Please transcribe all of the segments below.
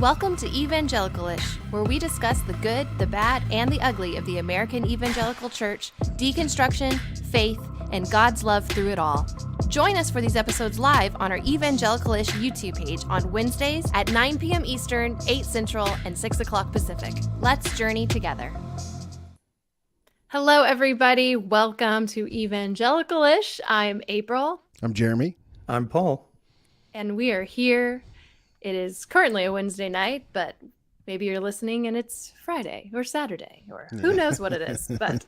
Welcome to Evangelicalish, where we discuss the good, the bad, and the ugly of the American Evangelical Church, deconstruction, faith, and God's love through it all. Join us for these episodes live on our Evangelicalish YouTube page on Wednesdays at 9 p.m. Eastern, 8 Central, and 6 o'clock Pacific. Let's journey together. Hello, everybody. Welcome to Evangelicalish. I'm April. I'm Jeremy. I'm Paul. And we are here. It is currently a Wednesday night, but maybe you're listening and it's Friday or Saturday or who knows what it is. But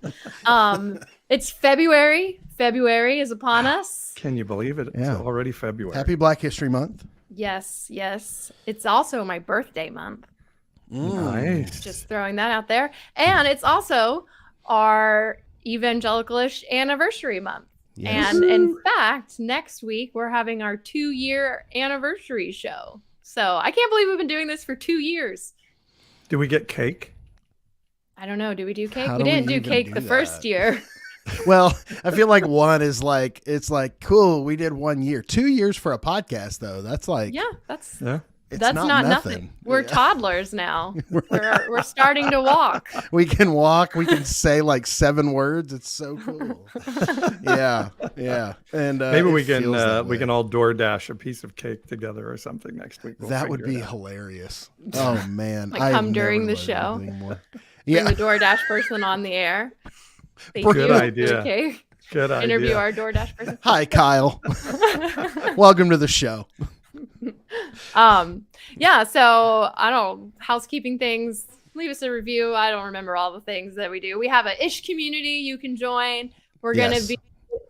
it's February. February is upon us. Can you believe it? It's already February. Happy Black History Month. Yes, yes. It's also my birthday month. Nice. Just throwing that out there. And it's also our Evangelicalish anniversary month. Yes. And in fact, next week we're having our 2-year anniversary show. So I can't believe we've been doing this for 2 years. Do we get cake? I don't know. Do we do cake? We didn't do cake the first year. Well, I feel like one is like, it's like, cool, we did 1 year. 2 years for a podcast, though. That's like, that's not nothing. We're toddlers now. We're starting to walk. We can walk. We can say like 7 words. It's so cool. Yeah. And maybe we can all DoorDash a piece of cake together or something next week. That would be hilarious. Oh man! Like come during the show. Yeah, bring the DoorDash person on the air. Good idea. Okay. Good idea. Interview our DoorDash person. Hi, Kyle. Welcome to the show. So I don't housekeeping things. Leave us a review. I don't remember all the things that we do. We have a ish community you can join. We're going to be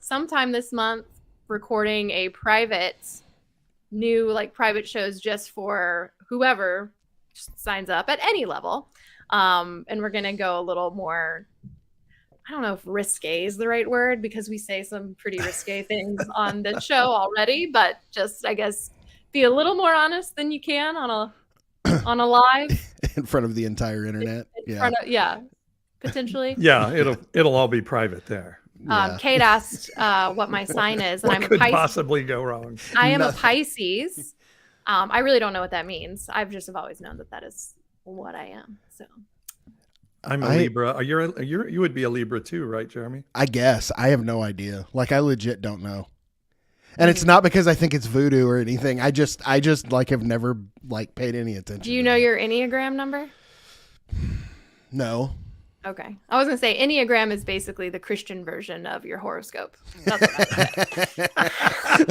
sometime this month recording a private shows just for whoever signs up at any level. And we're going to go a little more, I don't know if risque is the right word because we say some pretty risque things on the show already, but just, I guess, be a little more honest than you can on a live in front of the entire internet. Potentially. Yeah, it'll all be private there. Kate asked what my sign is, and what I'm a could Pisces. Possibly go wrong? I am a Pisces. I really don't know what that means. I've always known that is what I am. So I'm a Libra. You would be a Libra too, right, Jeremy? I guess. I have no idea. Like I legit don't know. And it's not because I think it's voodoo or anything. I just like have never like paid any attention. Do you know your Enneagram number? No. Okay. I was going to say Enneagram is basically the Christian version of your horoscope. That's what I said.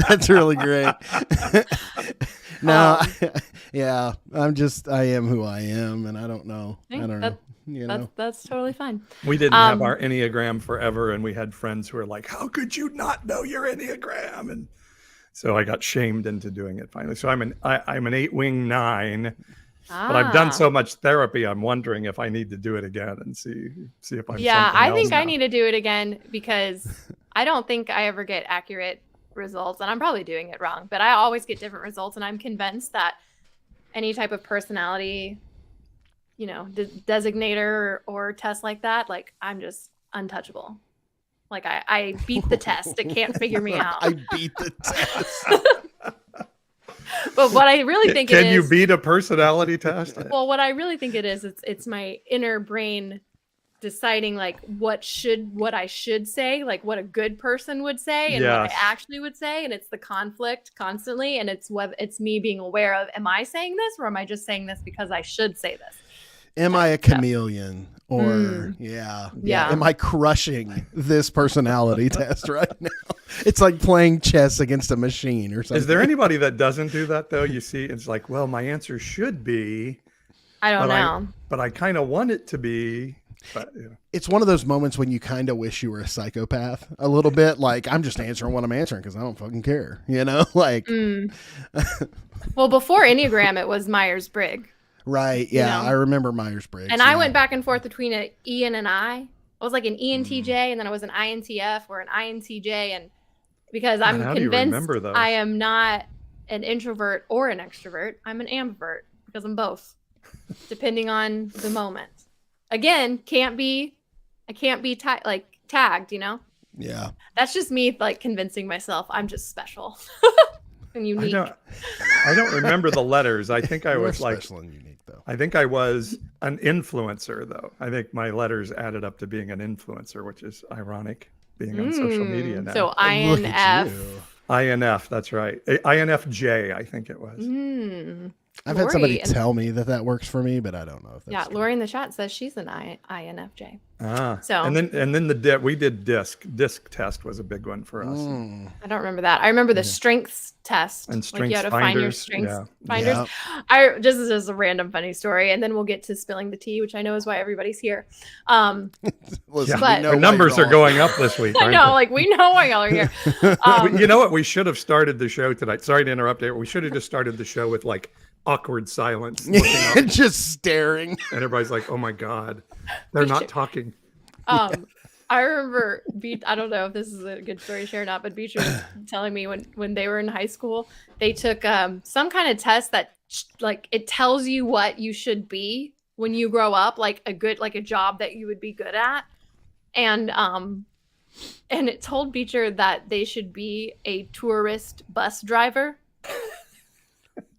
That's really great. No, I am who I am and I don't know. I don't know. That's totally fine. We didn't have our Enneagram forever, and we had friends who were like, how could you not know your Enneagram? And so I got shamed into doing it finally. So I'm an 8-wing 9, but I've done so much therapy, I'm wondering if I need to do it again and see if I'm I think I need to do it again because I don't think I ever get accurate results, and I'm probably doing it wrong, but I always get different results, and I'm convinced that any type of personality designator or test like that, like I'm just untouchable. Like I beat the test. It can't figure me out. I beat the test. But what I really think can you beat a personality test? Well, what I really think it is, it's my inner brain deciding like what I should say, like what a good person would say and what I actually would say. And it's the conflict constantly. And it's me being aware of, am I saying this or am I just saying this because I should say this? Am I a chameleon or am I crushing this personality test right now? It's like playing chess against a machine or something. Is there anybody that doesn't do that though? You see, it's like, well, my answer should be, I don't know, but I kind of want it to be. But, It's one of those moments when you kind of wish you were a psychopath a little bit. Like I'm just answering what I'm answering because I don't fucking care, like. Well, before Enneagram, it was Myers-Briggs. Right. Yeah. I remember Myers-Briggs. And I went back and forth between an E and an I. I was like an ENTJ and then I was an INTF or an INTJ. And because I'm convinced I am not an introvert or an extrovert, I'm an ambivert because I'm both, depending on the moment. Again, I can't be tagged, Yeah. That's just me like convincing myself I'm just special and unique. I don't remember the letters. I think I was like special and unique, though. I think I was an influencer, though. I think my letters added up to being an influencer, which is ironic, being on social media now. So INF. INF, that's right. INFJ, I think it was. I've had somebody tell me that works for me, but I don't know if that's true. Lori in the chat says she's an INFJ. So and then we did disc test was a big one for us. I don't remember that. I remember the strengths test and strengths you had to finders. find your strengths finders. I just is just a random funny story, and then we'll get to spilling the tea, which I know is why everybody's here. Listen, but the numbers are going up this week. I know, like we know why y'all are here. You know what? We should have started the show tonight. Sorry to interrupt. We should have just started the show with like awkward silence, just staring, and everybody's like, "Oh my god, they're not talking." I remember, I don't know if this is a good story to share or not, but Beecher was telling me when they were in high school, they took some kind of test that like it tells you what you should be when you grow up, like a job that you would be good at, and it told Beecher that they should be a tourist bus driver.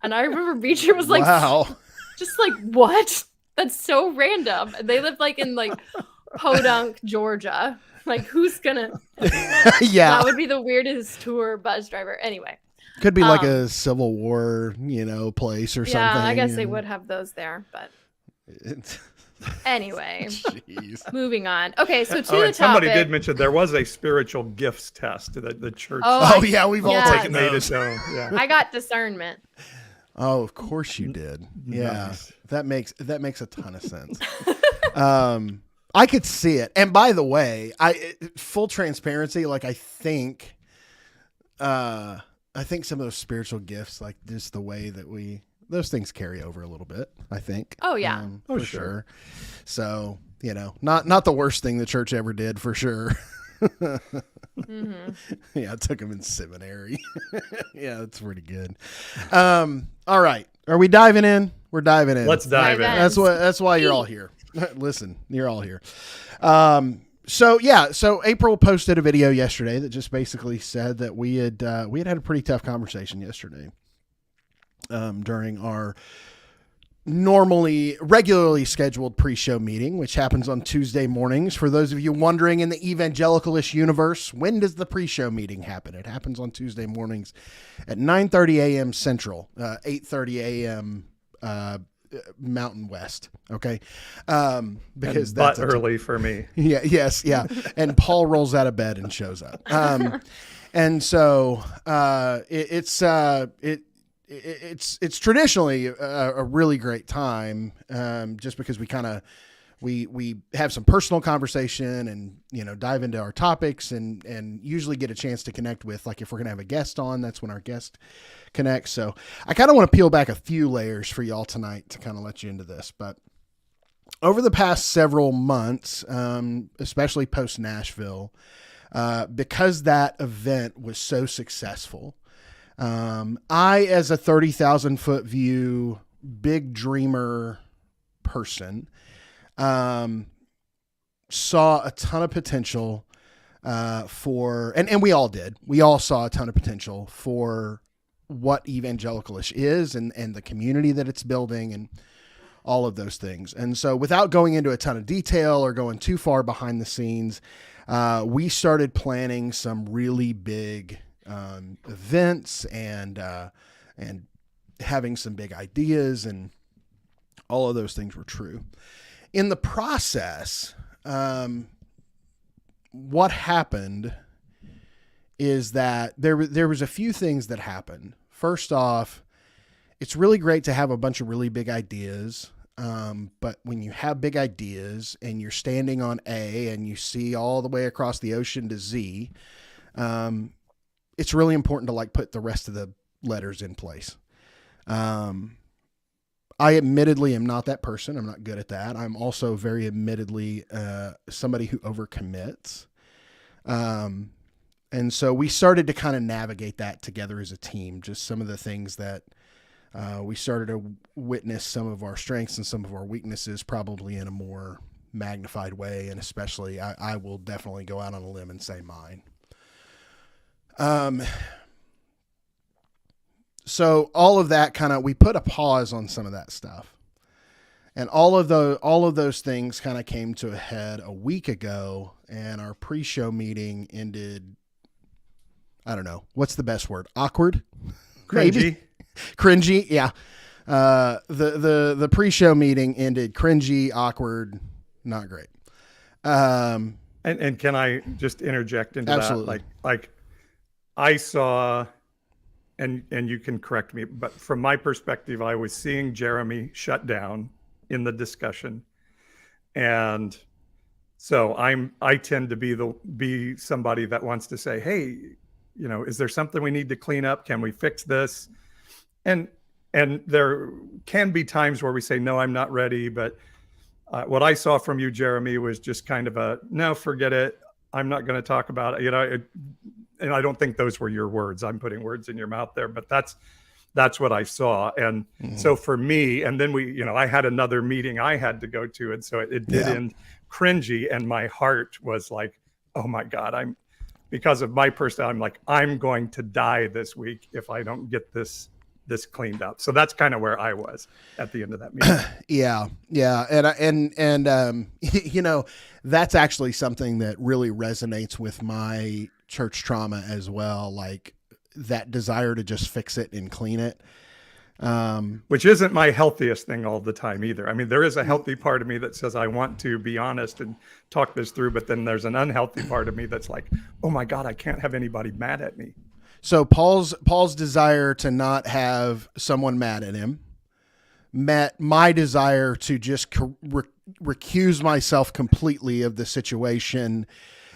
And I remember Beecher was like, wow. Just like, what? That's so random. And they lived like in like Podunk, Georgia. Like, who's gonna? That would be the weirdest tour bus driver. Anyway, could be like a Civil War, place or something. Yeah, I guess they would have those there, but anyway, moving on. Okay, so the topic. Somebody did mention there was a spiritual gifts test that the church. We've all taken those. Yeah. I got discernment. Oh, of course you did. Yeah, nice. That makes a ton of sense. I could see it. And by the way, full transparency, like I think some of those spiritual gifts, like just the way that those things carry over a little bit, I think. Oh yeah. For sure. So, not the worst thing the church ever did, for sure. Yeah, I took him in seminary. Yeah, that's pretty good. All right, are we diving in? We're diving in. Let's dive in. That's why you're all here. Listen, you're all here. So April posted a video yesterday that just basically said that we had a pretty tough conversation yesterday during our regularly scheduled pre-show meeting, which happens on Tuesday mornings. For those of you wondering, in the evangelicalish universe, when does the pre-show meeting happen? It happens on Tuesday mornings at 9:30 a.m. Central, 8:30 a.m. Mountain West. Okay. Because that's early for me. Yeah. Yes. Yeah. And Paul rolls out of bed and shows up. And so it's traditionally a really great time, just because we have some personal conversation and, dive into our topics and usually get a chance to connect with, like, if we're going to have a guest on, that's when our guest connects. So I kind of want to peel back a few layers for y'all tonight to kind of let you into this. But over the past several months, especially post Nashville, because that event was so successful, I, as a 30,000 foot view, big dreamer person, saw a ton of potential, and we all did. We all saw a ton of potential for what evangelicalish is and the community that it's building and all of those things. And so, without going into a ton of detail or going too far behind the scenes, we started planning some really big events and having some big ideas, and all of those things were true. In the process, what happened is that there was a few things that happened. First off, it's really great to have a bunch of really big ideas. But when you have big ideas and you're standing on A and you see all the way across the ocean to Z, it's really important to put the rest of the letters in place. I admittedly am not that person. I'm not good at that. I'm also very admittedly somebody who overcommits. And so we started to kind of navigate that together as a team, just some of the things that we started to witness some of our strengths and some of our weaknesses probably in a more magnified way. And especially I will definitely go out on a limb and say mine. So all of that we put a pause on some of that stuff. And all of those things kind of came to a head a week ago, and our pre-show meeting ended. I don't know. What's the best word? Awkward? Cringy. Cringy. Yeah. The pre-show meeting ended cringy, awkward, not great. And can I just interject into absolutely. that? Like I saw, and you can correct me, but from my perspective, I was seeing Jeremy shut down in the discussion. And so I tend to be somebody that wants to say, hey, is there something we need to clean up? Can we fix this? And there can be times where we say, no, I'm not ready. But what I saw from you, Jeremy, was just kind of no, forget it. I'm not going to talk about it. And I don't think those were your words. I'm putting words in your mouth there, but that's what I saw. And so for me, and then I had another meeting I had to go to. And so it did end cringy. And my heart was like, oh my God, because of my personality, I'm like, I'm going to die this week if I don't get this cleaned up. So that's kind of where I was at the end of that meeting. Yeah. And that's actually something that really resonates with my church trauma as well. Like that desire to just fix it and clean it. Which isn't my healthiest thing all the time either. I mean, there is a healthy part of me that says I want to be honest and talk this through, but then there's an unhealthy part of me that's like, oh my God, I can't have anybody mad at me. So Paul's desire to not have someone mad at him met my desire to just recuse myself completely of the situation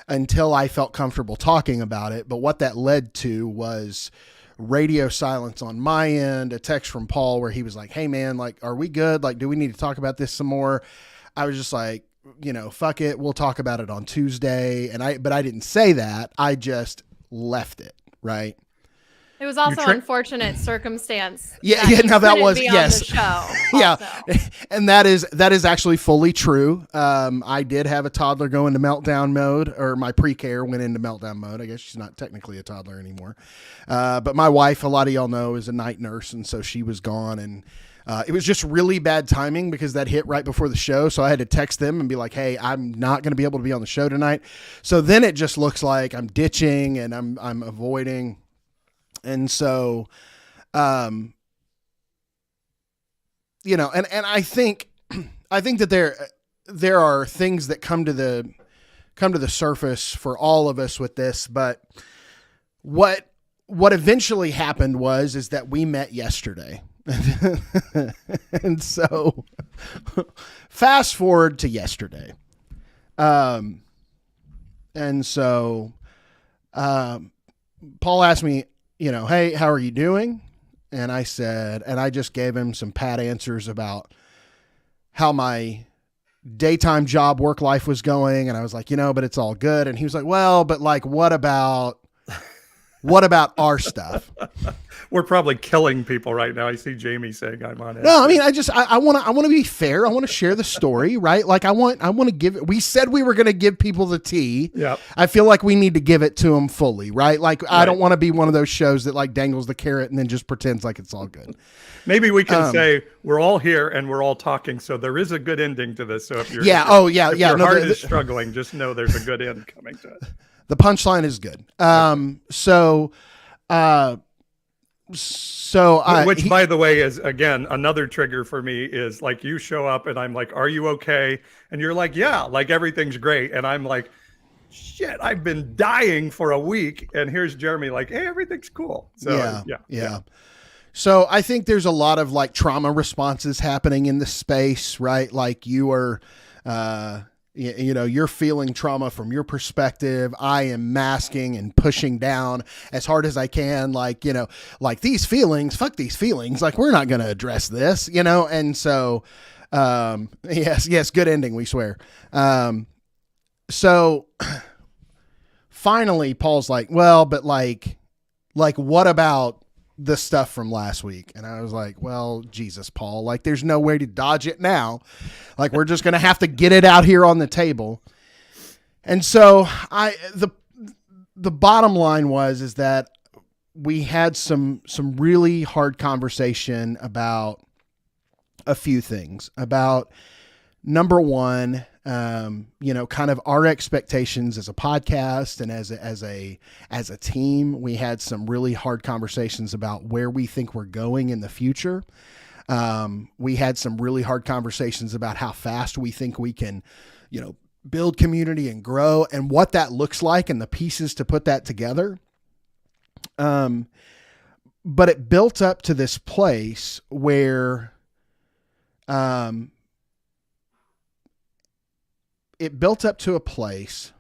until I felt comfortable talking about it. But what that led to was radio silence on my end, a text from Paul where he was like, hey man, like, are we good? Like, do we need to talk about this some more? I was just like, fuck it. We'll talk about it on Tuesday. But I didn't say that. I just left it. Right. It was also unfortunate circumstance. Yeah. Now that was, yes. Show yeah. And that is actually fully true. I did have a toddler go into meltdown mode, or my pre-care went into meltdown mode. I guess she's not technically a toddler anymore. But my wife, a lot of y'all know, is a night nurse. And so she was gone, and it was just really bad timing because that hit right before the show. So I had to text them and be like, hey, I'm not going to be able to be on the show tonight. So then it just looks like I'm ditching and I'm avoiding. And so, and I think that there are things that come to the surface for all of us with this, but what eventually happened is that we met yesterday. And so fast forward to yesterday. And so, Paul asked me, hey, how are you doing? And I said, and I just gave him some pat answers about how my daytime job work life was going. And I was like, but it's all good. And he was like, well, but like, what about our stuff? We're probably killing people right now. I see Jamie saying I'm on it. No, I mean, I want to be fair. I want to share the story, right? Like I want to give it. We said we were going to give people the tea. Yeah. I feel like we need to give it to them fully, right? Like I don't want to be one of those shows that like dangles the carrot and then just pretends like it's all good. Maybe we can say we're all here and we're all talking, so there is a good ending to this. So if your heart is struggling, just know there's a good end coming to it. The punchline is good. Which, by the way, is again another trigger for me. Is like you show up and I'm like, "Are you okay?" And you're like, "Yeah, like everything's great." And I'm like, "Shit, I've been dying for a week." And here's Jeremy, like, "Hey, everything's cool." So yeah. So I think there's a lot of like trauma responses happening in the space, right? Like you are, you're feeling trauma from your perspective. I am masking and pushing down as hard as I can. Like, like these feelings, fuck these feelings. Like we're not going to address this, And so, yes, good ending. We swear. So finally Paul's like, well, but like what about the stuff from last week? And I was like, well, Jesus, Paul, like there's no way to dodge it now. Like we're just going to have to get it out here on the table. And so the bottom line is that we had some really hard conversation about a few things. About number one, kind of our expectations as a podcast and as a team. We had some really hard conversations about where we think we're going in the future. We had some really hard conversations about how fast we think we can, build community and grow and what that looks like and the pieces to put that together. But it built up to this place where, it built up to a place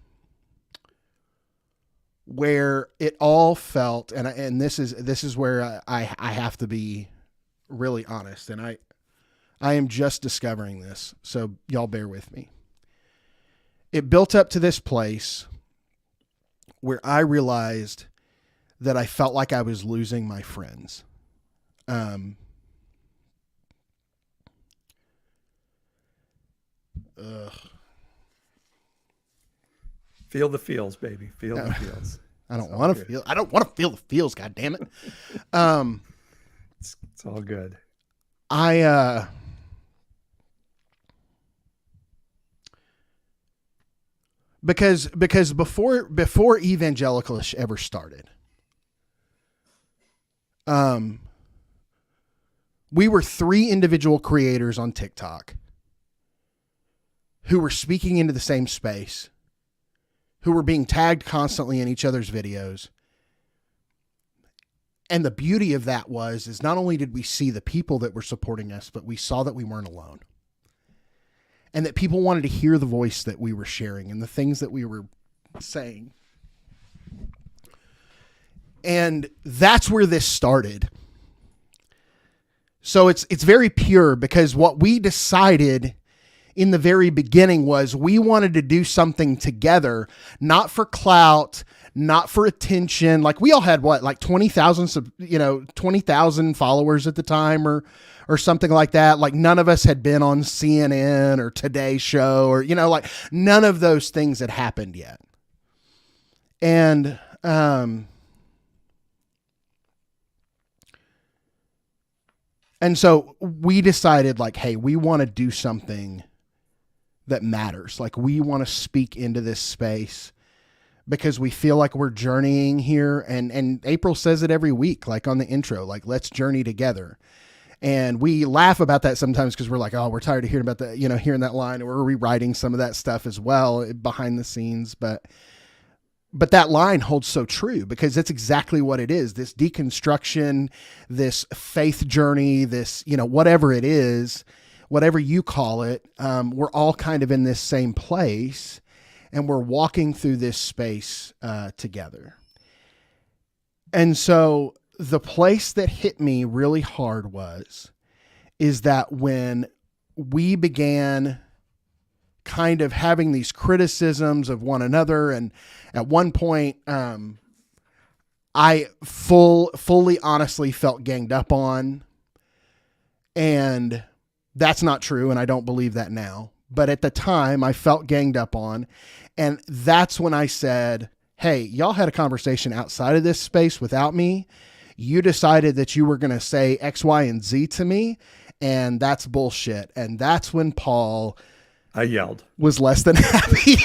where it all felt, and this is where I have to be really honest, and I am just discovering this, so y'all bear with me. It built up to this place where I realized that I felt like I was losing my friends. Feel the feels, baby. Feel the feels. I don't want to feel. I don't want to feel the feels. God damn it. It's all good. Because before Evangelicalish ever started, we were 3 individual creators on TikTok who were speaking into the same space, who were being tagged constantly in each other's videos. And the beauty of that is not only did we see the people that were supporting us, but we saw that we weren't alone. And that people wanted to hear the voice that we were sharing and the things that we were saying. And that's where this started. So it's very pure, because what we decided in the very beginning was we wanted to do something together, not for clout, not for attention. Like we all had 20,000, 20,000 followers at the time or something like that. Like none of us had been on CNN or Today Show or, none of those things had happened yet. And, and so we decided hey, we want to do something that matters. Like we want to speak into this space because we feel like we're journeying here. And April says it every week, on the intro, let's journey together. And we laugh about that sometimes because we're we're tired of hearing about that, hearing that line, and we're rewriting some of that stuff as well behind the scenes. But that line holds so true because that's exactly what it is. This deconstruction, this faith journey, this, whatever it is, whatever you call it, we're all kind of in this same place and we're walking through this space together. And so the place that hit me really hard is that when we began kind of having these criticisms of one another, and at one point, I fully honestly felt ganged up on, and that's not true. And I don't believe that now, but at the time I felt ganged up on. And that's when I said, hey, y'all had a conversation outside of this space without me. You decided that you were going to say X, Y, and Z to me, and that's bullshit. And that's when Paul, I yelled, was less than happy.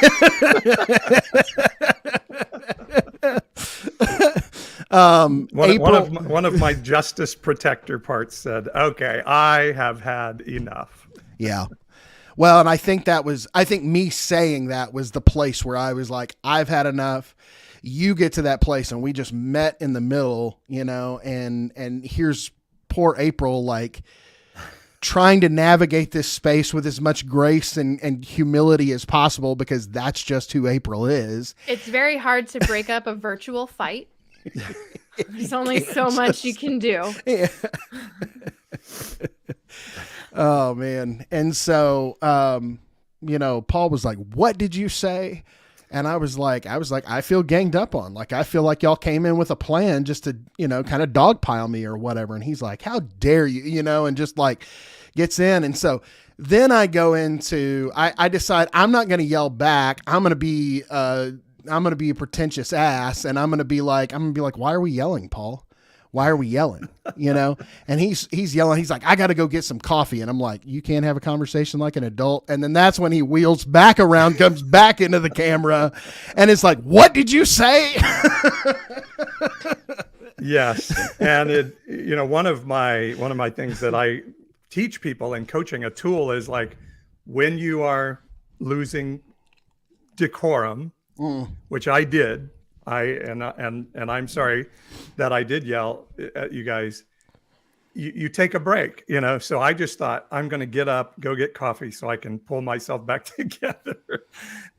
One of my justice protector parts said, okay, I have had enough. Yeah. Well, and I think me saying that was the place where I was like, I've had enough. You get to that place, and we just met in the middle, and here's poor April, trying to navigate this space with as much grace and humility as possible, because that's just who April is. It's very hard to break up a virtual fight. There's only so much you can do. Yeah. Oh man. And so, Paul was like, what did you say? And I was like, I feel ganged up on. I feel like y'all came in with a plan just to, kind of dogpile me or whatever. And he's like, how dare you, and just gets in. And so then I go into, I decide I'm not going to yell back. I'm going to be, be a pretentious ass, and I'm gonna be like, why are we yelling, Paul? Why are we yelling? You know? And he's yelling. He's like, I got to go get some coffee. And I'm like, you can't have a conversation like an adult. And then that's when he wheels back around, comes back into the camera, and it's like, what did you say? Yes. And one of my things that I teach people in coaching, a tool, is like, when you are losing decorum, which I did, and I'm sorry that I did yell at you guys. You take a break, So I just thought, I'm going to get up, go get coffee so I can pull myself back together.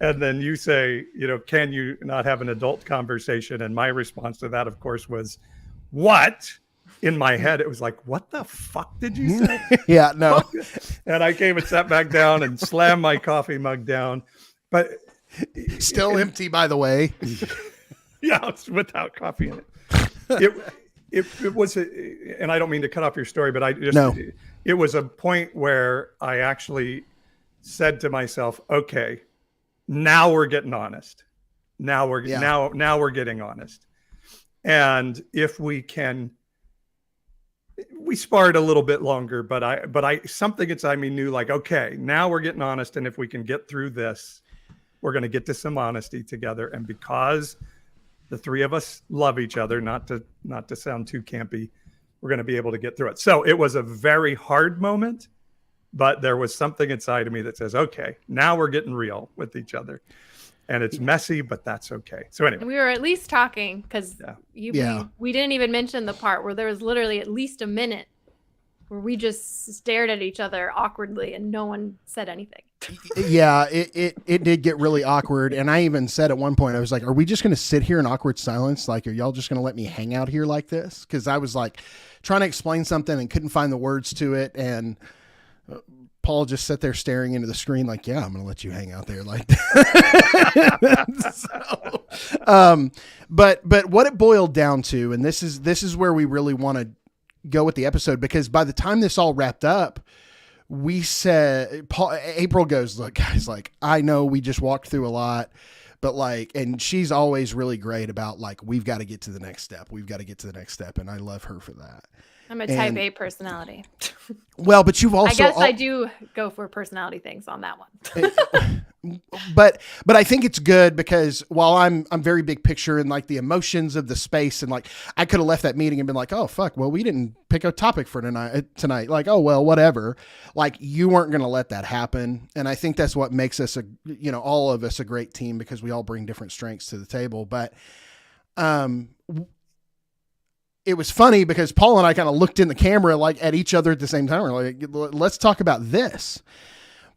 And then you say, can you not have an adult conversation? And my response to that, of course, was, what? In my head, it was like, what the fuck did you say? Yeah, no. And I came and sat back down and slammed my coffee mug down. But still empty, by the way. Yeah, it's without coffee in it. It was, and I don't mean to cut off your story, but it was a point where I actually said to myself, okay, now we're getting honest. Now we're getting honest. And if we sparred a little bit longer, but I something inside me knew, like, okay, now we're getting honest. And if we can get through this, we're going to get to some honesty together. And because the three of us love each other, not to sound too campy, we're going to be able to get through it. So it was a very hard moment, but there was something inside of me that says, okay, now we're getting real with each other. And it's messy, but that's okay. So anyway. We were at least talking, because we didn't even mention the part where there was literally at least a minute where we just stared at each other awkwardly and no one said anything. Yeah, it did get really awkward. And I even said at one point, I was like, are we just going to sit here in awkward silence? Like, are y'all just going to let me hang out here like this? Because I was like trying to explain something and couldn't find the words to it. And Paul just sat there staring into the screen like, yeah, I'm going to let you hang out there like that. But what it boiled down to, and this is where we really want to go with the episode, because by the time this all wrapped up, we said, April goes, look, guys, like, I know we just walked through a lot, but like, and she's always really great about, like, we've got to get to the next step. We've got to get to the next step. And I love her for that. I'm a type A personality. Well, but you've also, I guess I do go for personality things on that one. But I think it's good, because while I'm very big picture and like the emotions of the space, and like I could have left that meeting and been like, oh fuck, well, we didn't pick a topic for tonight. Like, oh well, whatever. Like, you weren't going to let that happen. And I think that's what makes us all of us a great team, because we all bring different strengths to the table. But it was funny because Paul and I kind of looked in the camera, like, at each other at the same time. We're like, let's talk about this.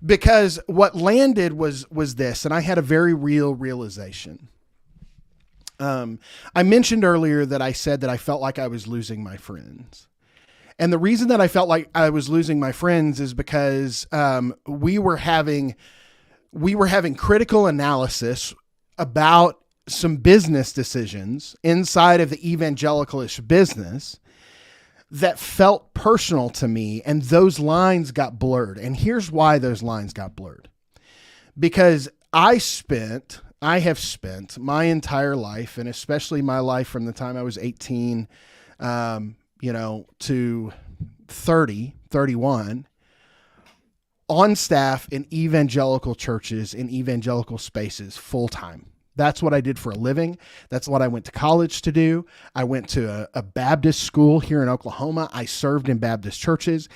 Because what landed was this, and I had a very real realization. I mentioned earlier that I said that I felt like I was losing my friends. And the reason that I felt like I was losing my friends is because we were having critical analysis about some business decisions inside of the evangelicalish business that felt personal to me, and those lines got blurred. And here's why those lines got blurred. Because I have spent my entire life, and especially my life from the time I was 18, to 30, 31, on staff in evangelical churches, in evangelical spaces, full time. That's what I did for a living. That's what I went to college to do. I went to a Baptist school here in Oklahoma. I served in Baptist churches.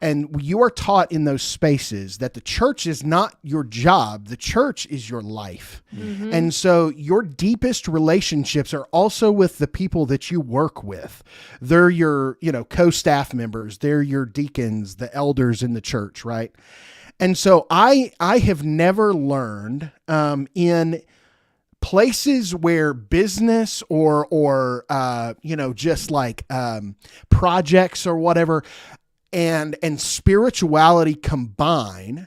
And you are taught in those spaces that the church is not your job. The church is your life. Mm-hmm. And so your deepest relationships are also with the people that you work with. They're your, co-staff members. They're your deacons, the elders in the church, right? And so I have never learned in places where business or just like projects or whatever and spirituality combine,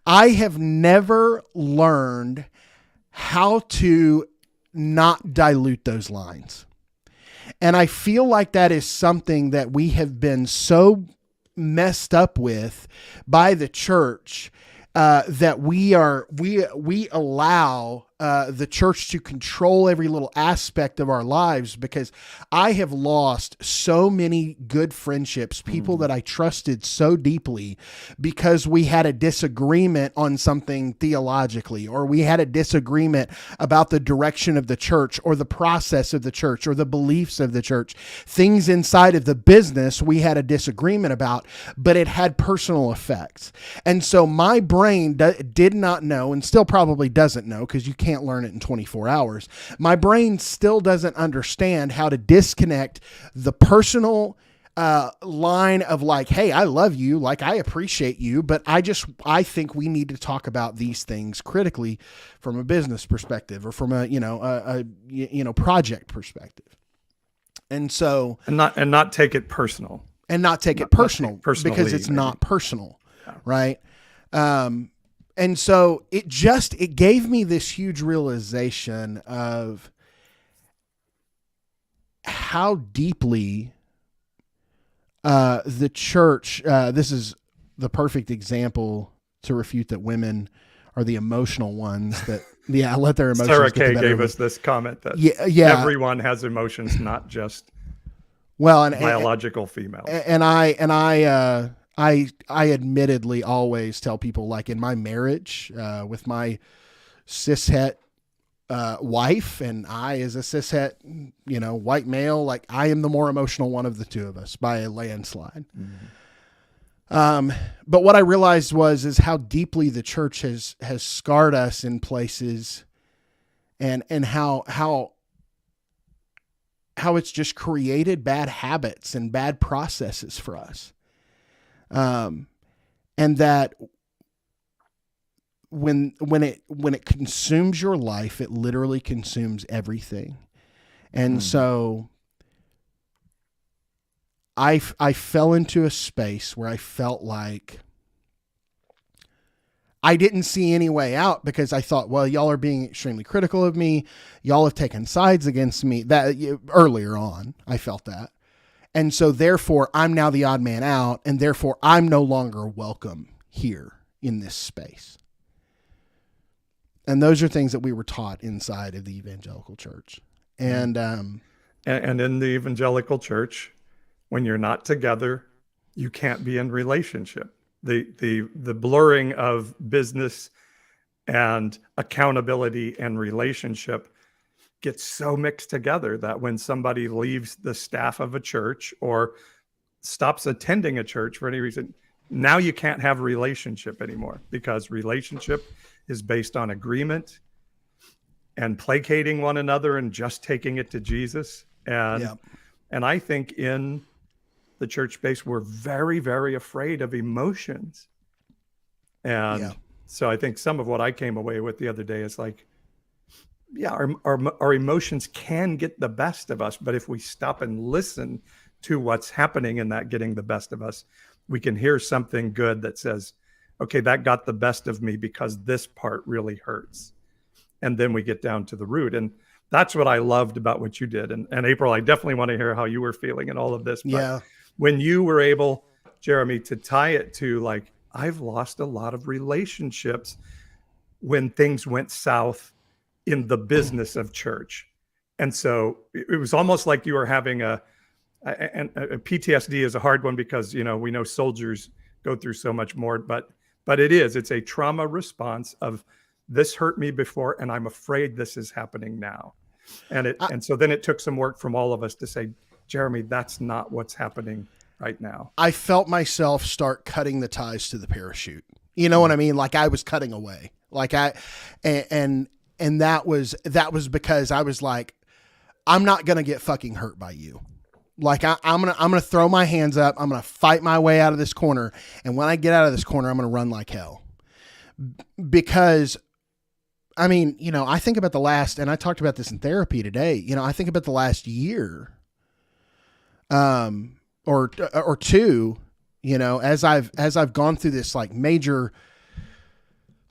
I have never learned how to not dilute those lines. And I feel like that is something that we have been so messed up with by the church that we allow the church to control every little aspect of our lives, because I have lost so many good friendships, people that I trusted so deeply, because we had a disagreement on something theologically, or we had a disagreement about the direction of the church or the process of the church or the beliefs of the church. Things inside of the business we had a disagreement about, but it had personal effects. And so my brain did not know, and still probably doesn't know, because you can't learn it in 24 hours. My brain still doesn't understand how to disconnect the personal line of like, hey, I love you, like I appreciate you, but I think we need to talk about these things critically from a business perspective, or from a project perspective. And so, and not take it personal, because it's not personal. Yeah. Right. And so it gave me this huge realization of how deeply the church, this is the perfect example to refute that women are the emotional ones that, let their emotions Sarah get the Kay better gave of them. us this comment that everyone has emotions, not just biological females. And I admittedly always tell people, like in my marriage with my cishet wife, and I as a cishet, white male, like I am the more emotional one of the two of us by a landslide. But what I realized is how deeply the church has scarred us in places, and how it's just created bad habits and bad processes for us. And that when it consumes your life, it literally consumes everything. And so I fell into a space where I felt like I didn't see any way out, because I thought, well, y'all are being extremely critical of me. Y'all have taken sides against me. That earlier on, I felt that. And so therefore I'm now the odd man out, and therefore I'm no longer welcome here in this space. And those are things that we were taught inside of the evangelical church. And in the evangelical church, when you're not together, you can't be in relationship. The blurring of business and accountability and relationship gets so mixed together that when somebody leaves the staff of a church or stops attending a church for any reason, now you can't have a relationship anymore, because relationship is based on agreement and placating one another and just taking it to Jesus. And I think in the church space, we're very, very afraid of emotions. And so I think some of what I came away with the other day is like, our emotions can get the best of us, but if we stop and listen to what's happening in that getting the best of us, we can hear something good that says, okay, that got the best of me because this part really hurts. And then we get down to the root. And that's what I loved about what you did. And April, I definitely want to hear how you were feeling in all of this. But when you were able, Jeremy, to tie it to like, I've lost a lot of relationships when things went south in the business of church. And so it was almost like you were having a PTSD is a hard one, because, we know soldiers go through so much more, but it's a trauma response of this hurt me before, and I'm afraid this is happening now. And so then it took some work from all of us to say, Jeremy, that's not what's happening right now. I felt myself start cutting the ties to the parachute. You know what I mean? Like I was cutting away, and that was because I was like, I'm not going to get fucking hurt by you. Like I'm going to throw my hands up. I'm going to fight my way out of this corner. And when I get out of this corner, I'm going to run like hell. Because I mean, I think about and I talked about this in therapy today, I think about the last year, or two, as I've gone through this like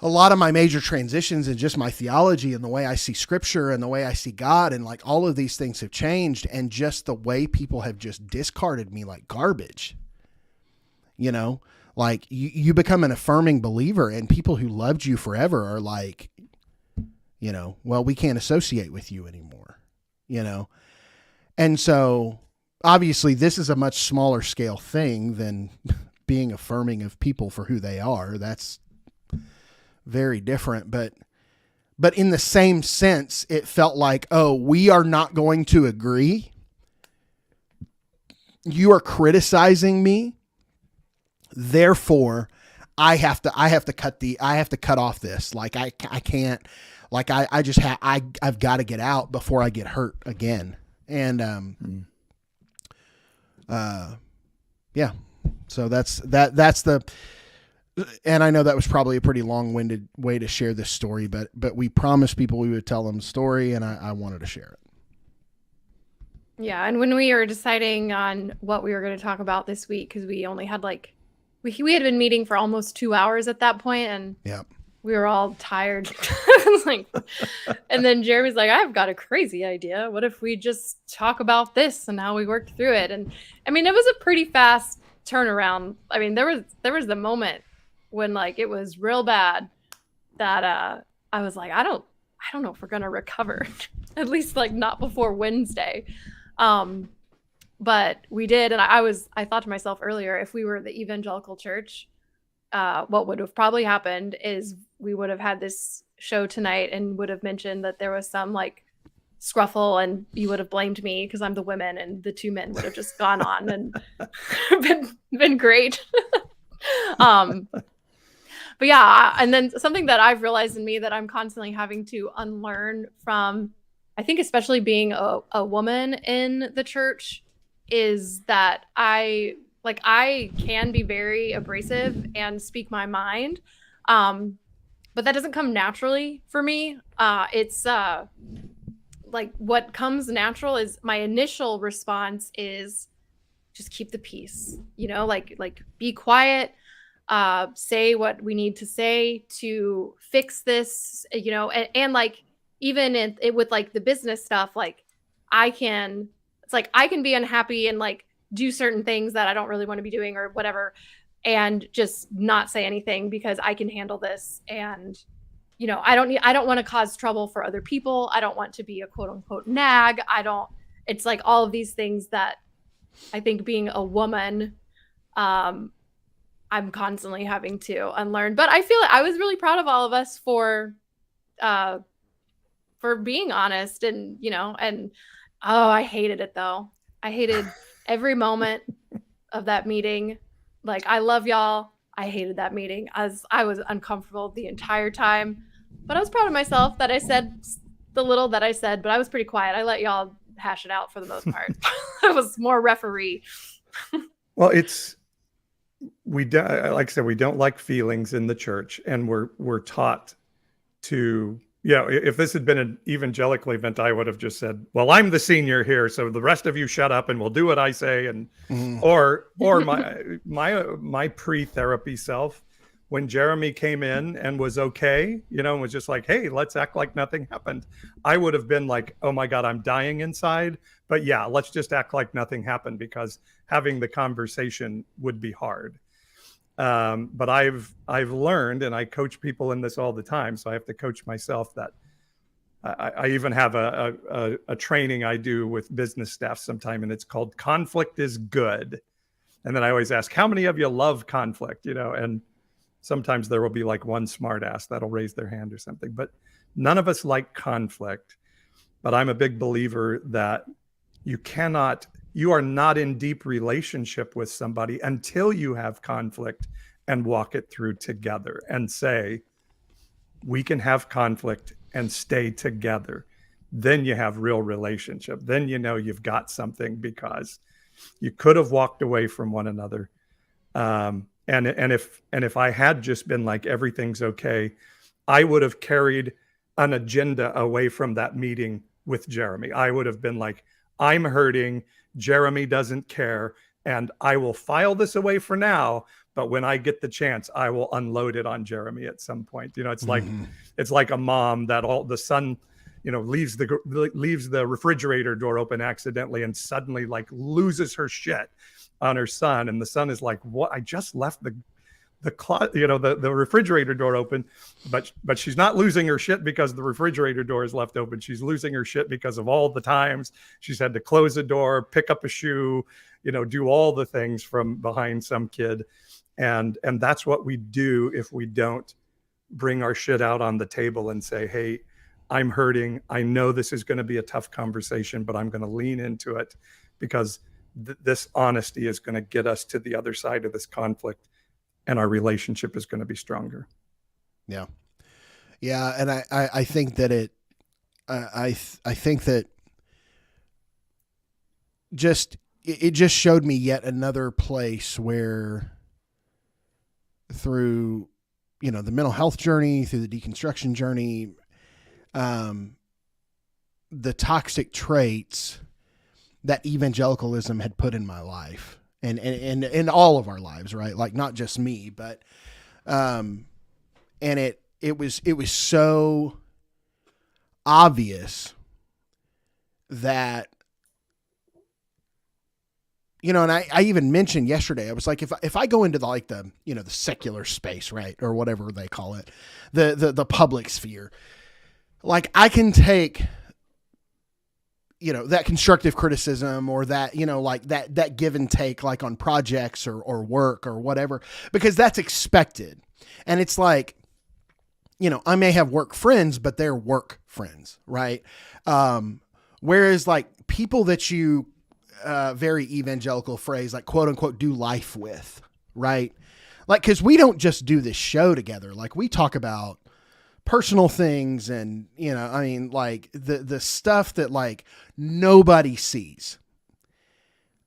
a lot of my major transitions in just my theology and the way I see scripture and the way I see God, and like all of these things have changed, and just the way people have just discarded me like garbage. Like you become an affirming believer, and people who loved you forever are like, well, we can't associate with you anymore, And so obviously this is a much smaller scale thing than being affirming of people for who they are. That's very different, but in the same sense, it felt like, oh, we are not going to agree. You are criticizing me. Therefore, I have to cut off this. Like I can't, like I've got to get out before I get hurt again. And, yeah, so that's the, and I know that was probably a pretty long-winded way to share this story, but we promised people we would tell them the story, and I wanted to share it. Yeah, and when we were deciding on what we were going to talk about this week, because we only had we had been meeting for almost 2 hours at that point, and we were all tired. And then Jeremy's like, I've got a crazy idea. What if we just talk about this and how we worked through it? And I mean, it was a pretty fast turnaround. I mean, there was the moment when it was real bad that I was like, I don't know if we're gonna recover, at least not before Wednesday. But we did, and I thought to myself earlier, if we were the evangelical church, what would have probably happened is we would have had this show tonight and would have mentioned that there was some scruffle, and you would have blamed me because I'm the women, and the two men would have just gone on and been great. But yeah, and then something that I've realized in me that I'm constantly having to unlearn from, I think especially being a woman in the church, is that I can be very abrasive and speak my mind. But that doesn't come naturally for me. It's what comes natural is my initial response is just keep the peace, be quiet, say what we need to say to fix this, and even with the business stuff, I can be unhappy and do certain things that I don't really want to be doing or whatever, and just not say anything because I can handle this. And, I don't want to cause trouble for other people. I don't want to be a quote unquote nag. It's all of these things that I think being a woman, I'm constantly having to unlearn. But I feel I was really proud of all of us for being honest and, and I hated it though. I hated every moment of that meeting. I love y'all. I hated that meeting as I was uncomfortable the entire time, but I was proud of myself that I said the little that I said, but I was pretty quiet. I let y'all hash it out for the most part. I was more referee. Well, like I said, we don't like feelings in the church, and we're taught to, if this had been an evangelical event, I would have just said, well, I'm the senior here, so the rest of you shut up and we'll do what I say. And, or my pre-therapy self, when Jeremy came in and was okay, and was just like, hey, let's act like nothing happened, I would have been like, oh my God, I'm dying inside. But yeah, let's just act like nothing happened, because having the conversation would be hard. But I've learned, and I coach people in this all the time, so I have to coach myself, that I even have a training I do with business staff sometime, and it's called Conflict is Good. And then I always ask, how many of you love conflict? And sometimes there will be one smart ass that'll raise their hand or something, but none of us like conflict. But I'm a big believer that you are not in deep relationship with somebody until you have conflict and walk it through together and say, we can have conflict and stay together. Then you have real relationship. Then you've got something, because you could have walked away from one another. And if I had just been like, everything's okay, I would have carried an agenda away from that meeting with Jeremy. I would have been like, I'm hurting, Jeremy doesn't care, and I will file this away for now, but when I get the chance, I will unload it on Jeremy at some point. It's like a mom that the son, leaves the refrigerator door open accidentally and suddenly loses her shit on her son, and the son is like, what? I just left the refrigerator door open, but she's not losing her shit because the refrigerator door is left open. She's losing her shit because of all the times she's had to close a door, pick up a shoe, do all the things from behind some kid. And that's what we do if we don't bring our shit out on the table and say, hey, I'm hurting. I know this is going to be a tough conversation, but I'm going to lean into it because this honesty is going to get us to the other side of this conflict, and our relationship is going to be stronger. Yeah. Yeah. And I think that I think that it just showed me yet another place where through, the mental health journey, through the deconstruction journey, the toxic traits that evangelicalism had put in my life and in all of our lives, right? Like not just me, but, and it was so obvious that, and I even mentioned yesterday, I was like, if I go into the secular space, right, or whatever they call it, the public sphere, like I can take, that constructive criticism or that, like that give and take, like on projects or work or whatever, because that's expected. And it's like, I may have work friends, but they're work friends, right? Whereas like people that you, very evangelical phrase, like quote unquote, do life with, right? Like, cause we don't just do this show together. Like we talk about personal things and, like the stuff that like nobody sees.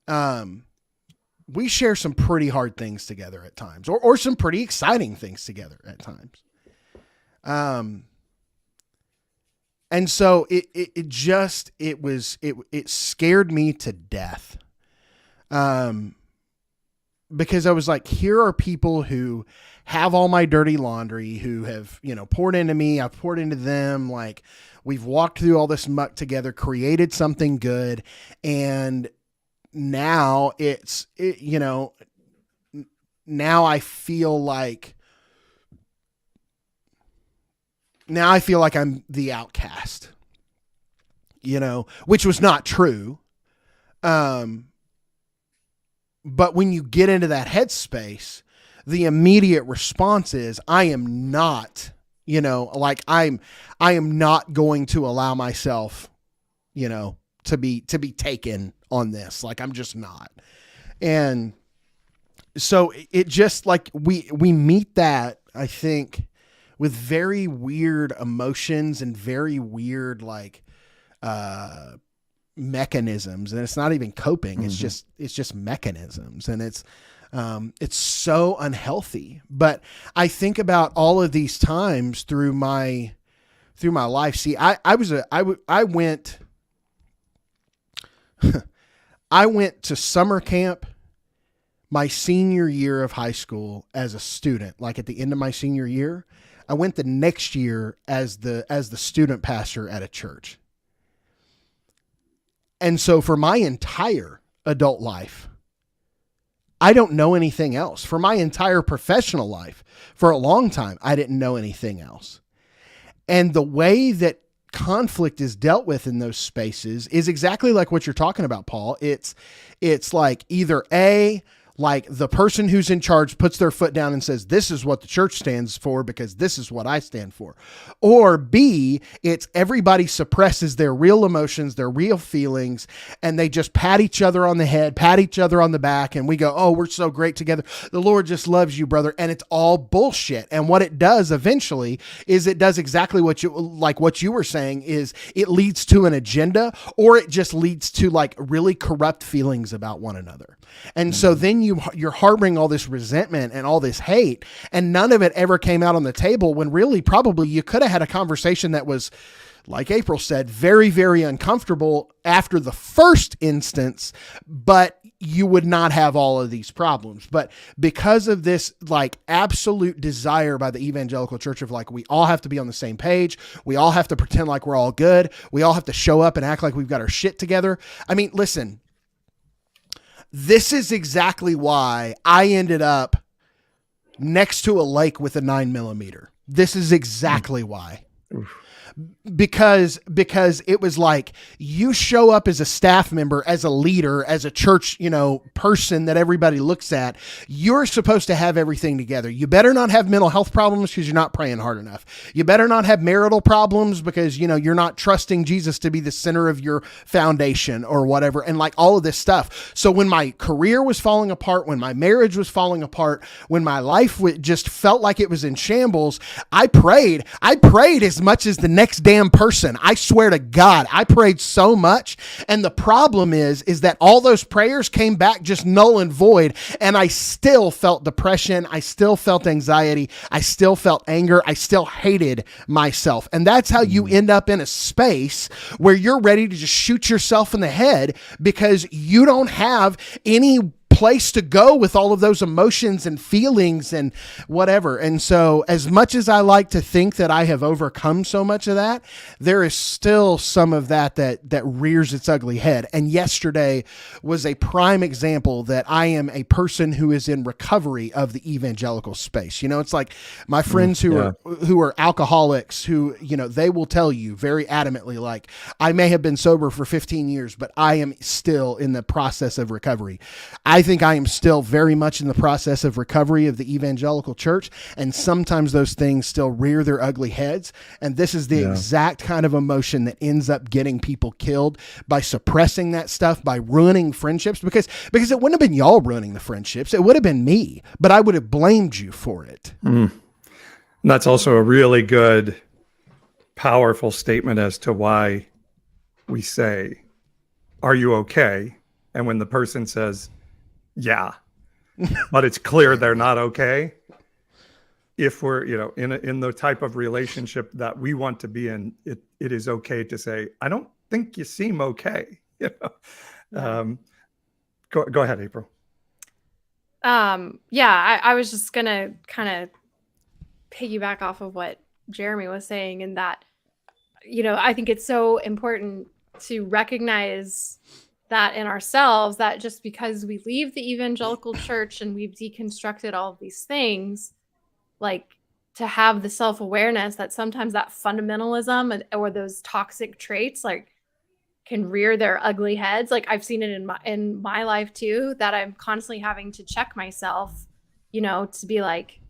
We share some pretty hard things together at times or some pretty exciting things together at times. And so it scared me to death. Because I was like, here are people who have all my dirty laundry, who have, poured into me. I've poured into them. Like we've walked through all this muck together, created something good. And now now I feel like I'm the outcast, which was not true. But when you get into that headspace, the immediate response is, I am not, I am not going to allow myself, to be taken on this. Like, I'm just not. And so it just like, we meet that, I think, with very weird emotions and very weird, like, mechanisms. And it's not even coping. It's just mechanisms. And it's so unhealthy. But I think about all of these times through my life. See, I went to summer camp my senior year of high school as a student. Like at the end of my senior year, I went the next year as the student pastor at a church. And so for my entire adult life, I don't know anything else. For my entire professional life, for a long time, I didn't know anything else. And the way that conflict is dealt with in those spaces is exactly like what you're talking about, Paul. It's like either like the person who's in charge puts their foot down and says, this is what the church stands for because this is what I stand for. Or B, it's everybody suppresses their real emotions, their real feelings, and they just pat each other on the head, pat each other on the back, and we go, oh, we're so great together. The Lord just loves you, brother. And it's all bullshit. And what it does eventually is it does exactly what you were saying, is it leads to an agenda, or it just leads to like really corrupt feelings about one another. And so then you're harboring all this resentment and all this hate, and none of it ever came out on the table, when really probably you could have had a conversation that was, like April said, very, very uncomfortable after the first instance, but you would not have all of these problems. But because of this like absolute desire by the evangelical church of like, we all have to be on the same page. We all have to pretend like we're all good. We all have to show up and act like we've got our shit together. I mean, listen, this is exactly why I ended up next to a lake with a 9mm. This is exactly why. Because it was like, you show up as a staff member, as a leader, as a church, person that everybody looks at, you're supposed to have everything together. You better not have mental health problems because you're not praying hard enough. You better not have marital problems because, you're not trusting Jesus to be the center of your foundation or whatever. And like all of this stuff. So when my career was falling apart, when my marriage was falling apart, when my life just felt like it was in shambles, I prayed as much as the next damn person. I swear to God, I prayed so much. And the problem is that all those prayers came back just null and void. And I still felt depression. I still felt anxiety. I still felt anger. I still hated myself. And that's how you end up in a space where you're ready to just shoot yourself in the head because you don't have any place to go with all of those emotions and feelings and whatever. And so as much as I like to think that I have overcome so much of that, there is still some of that rears its ugly head. And yesterday was a prime example that I am a person who is in recovery of the evangelical space. It's like my friends who are alcoholics who, they will tell you very adamantly, like, I may have been sober for 15 years, but I am still in the process of recovery. I think I am still very much in the process of recovery of the evangelical church, and sometimes those things still rear their ugly heads. And this is the exact kind of emotion that ends up getting people killed by suppressing that stuff, by ruining friendships, because it wouldn't have been y'all ruining the friendships. It would have been me, but I would have blamed you for it. And that's also a really good, powerful statement as to why we say, "Are you okay?" And when the person says, "Yeah," but it's clear they're not okay. If we're, in the type of relationship that we want to be in, it is okay to say, "I don't think you seem okay." Go ahead, April. I was just gonna kind of piggyback off of what Jeremy was saying, in that, I think it's so important to recognize that in ourselves, that just because we leave the evangelical church and we've deconstructed all of these things, like, to have the self-awareness that sometimes that fundamentalism or those toxic traits, like, can rear their ugly heads. Like, I've seen it in my life too, that I'm constantly having to check myself, to be like,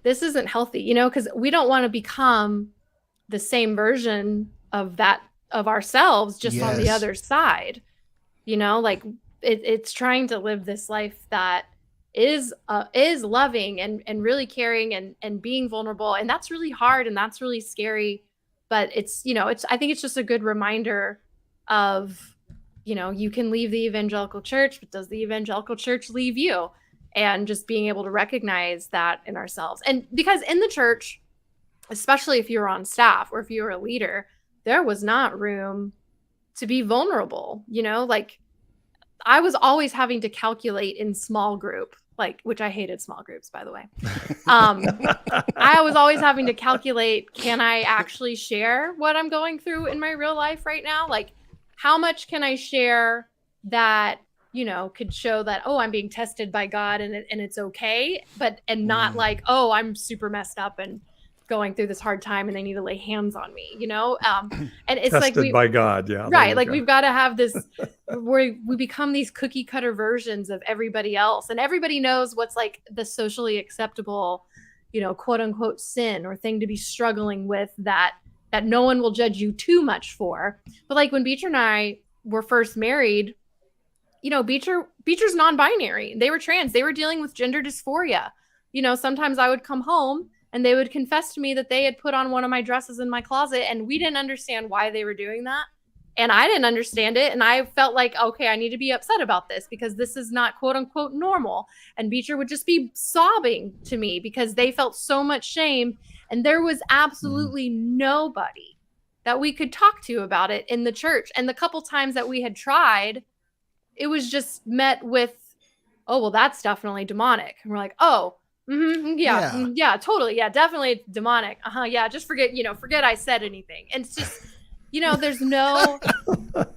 this isn't healthy, because we don't want to become the same version of ourselves just on the other side. Like, it's trying to live this life that is loving and really caring and being vulnerable. And that's really hard and that's really scary. But I think it's just a good reminder of, you can leave the evangelical church, but does the evangelical church leave you? And just being able to recognize that in ourselves. And because in the church, especially if you're on staff or if you're a leader, there was not room to be vulnerable, like, I was always having to calculate in small group, which I hated small groups, by the way. I was always having to calculate, can I actually share what I'm going through in my real life right now? Like, how much can I share that, could show that, oh, I'm being tested by God and it's okay, and not like, oh, I'm super messed up and going through this hard time and they need to lay hands on me, and it's tested like by God. Yeah. Right. Like, we've got to have this where we become these cookie cutter versions of everybody else, and everybody knows what's like the socially acceptable, quote unquote sin or thing to be struggling with that no one will judge you too much for. But like, when Beecher and I were first married, Beecher's non-binary. They were trans. They were dealing with gender dysphoria. Sometimes I would come home and they would confess to me that they had put on one of my dresses in my closet, and we didn't understand why they were doing that. And I didn't understand it. And I felt like, okay, I need to be upset about this because this is not quote unquote normal. And Beecher would just be sobbing to me because they felt so much shame. And there was absolutely nobody that we could talk to about it in the church. And the couple times that we had tried, it was just met with, oh, well, that's definitely demonic. And we're like, oh, yeah, totally. Yeah, definitely demonic. Yeah, just forget I said anything. And it's just, there's no,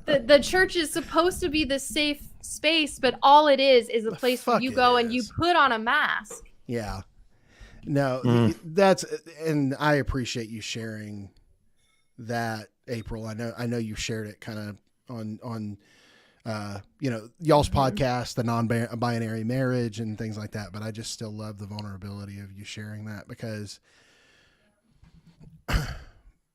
the church is supposed to be the safe space, but all it is a place where you go and you put on a mask. Yeah. No, and I appreciate you sharing that, April. I know you shared it kind of on y'all's podcast, the non-binary marriage and things like that. But I just still love the vulnerability of you sharing that, because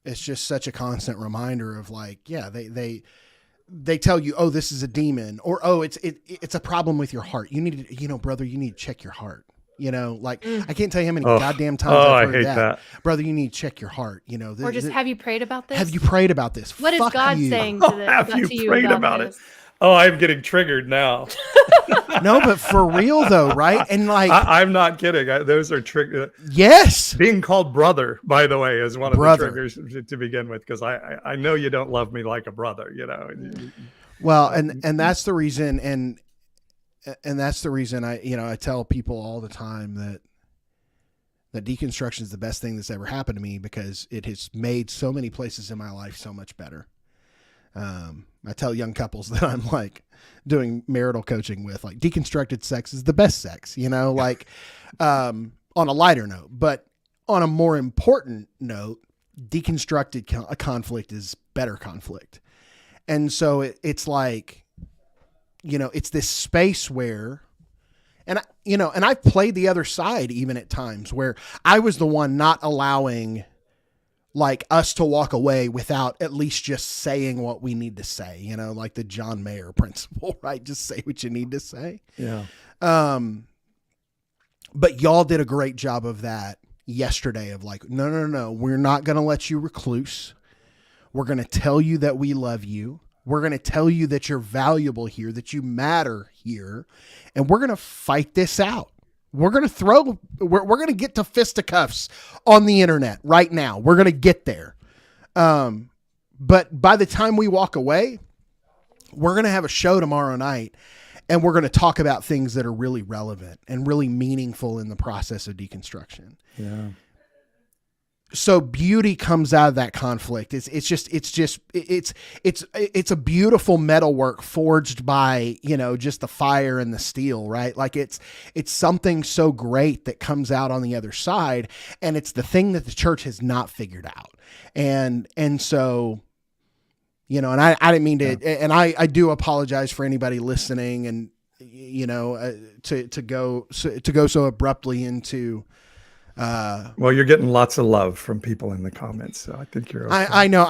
it's just such a constant reminder of like, yeah, they tell you, oh, this is a demon, or, oh, it's a problem with your heart. You need to, brother, you need to check your heart. Like I can't tell you how many goddamn times I've heard that. Brother, you need to check your heart. Or just, have you prayed about this? Have you prayed about this? What is God saying to this? Have you prayed about it? Oh, I'm getting triggered now. No, but for real though, right? And like, I'm not kidding. Those are triggers. Yes. Being called brother, by the way, is one of the triggers to begin with, because I know you don't love me like a brother, Well, and that's the reason, and that's the reason I tell people all the time that deconstruction is the best thing that's ever happened to me, because it has made so many places in my life so much better. I tell young couples that I'm like doing marital coaching with, like, deconstructed sex is the best sex, like, on a lighter note, but on a more important note, deconstructed conflict is better conflict. And so it's like, it's this space where, and I've played the other side even at times where I was the one not allowing like us to walk away without at least just saying what we need to say, like the John Mayer principle, right? Just say what you need to say. Yeah. But y'all did a great job of that yesterday, of like, no, we're not going to let you recluse. We're going to tell you that we love you. We're going to tell you that you're valuable here, that you matter here. And we're going to fight this out. We're going to get to fisticuffs on the internet right now. We're going to get there. But by the time we walk away, we're going to have a show tomorrow night, and we're going to talk about things that are really relevant and really meaningful in the process of deconstruction. Yeah. So beauty comes out of that conflict. It's a beautiful metalwork forged by, just the fire and the steel, right? Like it's something so great that comes out on the other side. And it's the thing that the church has not figured out. And so, and I didn't mean to, and I do apologize for anybody listening and, to go so abruptly into, well, you're getting lots of love from people in the comments, so I think you're okay. I know.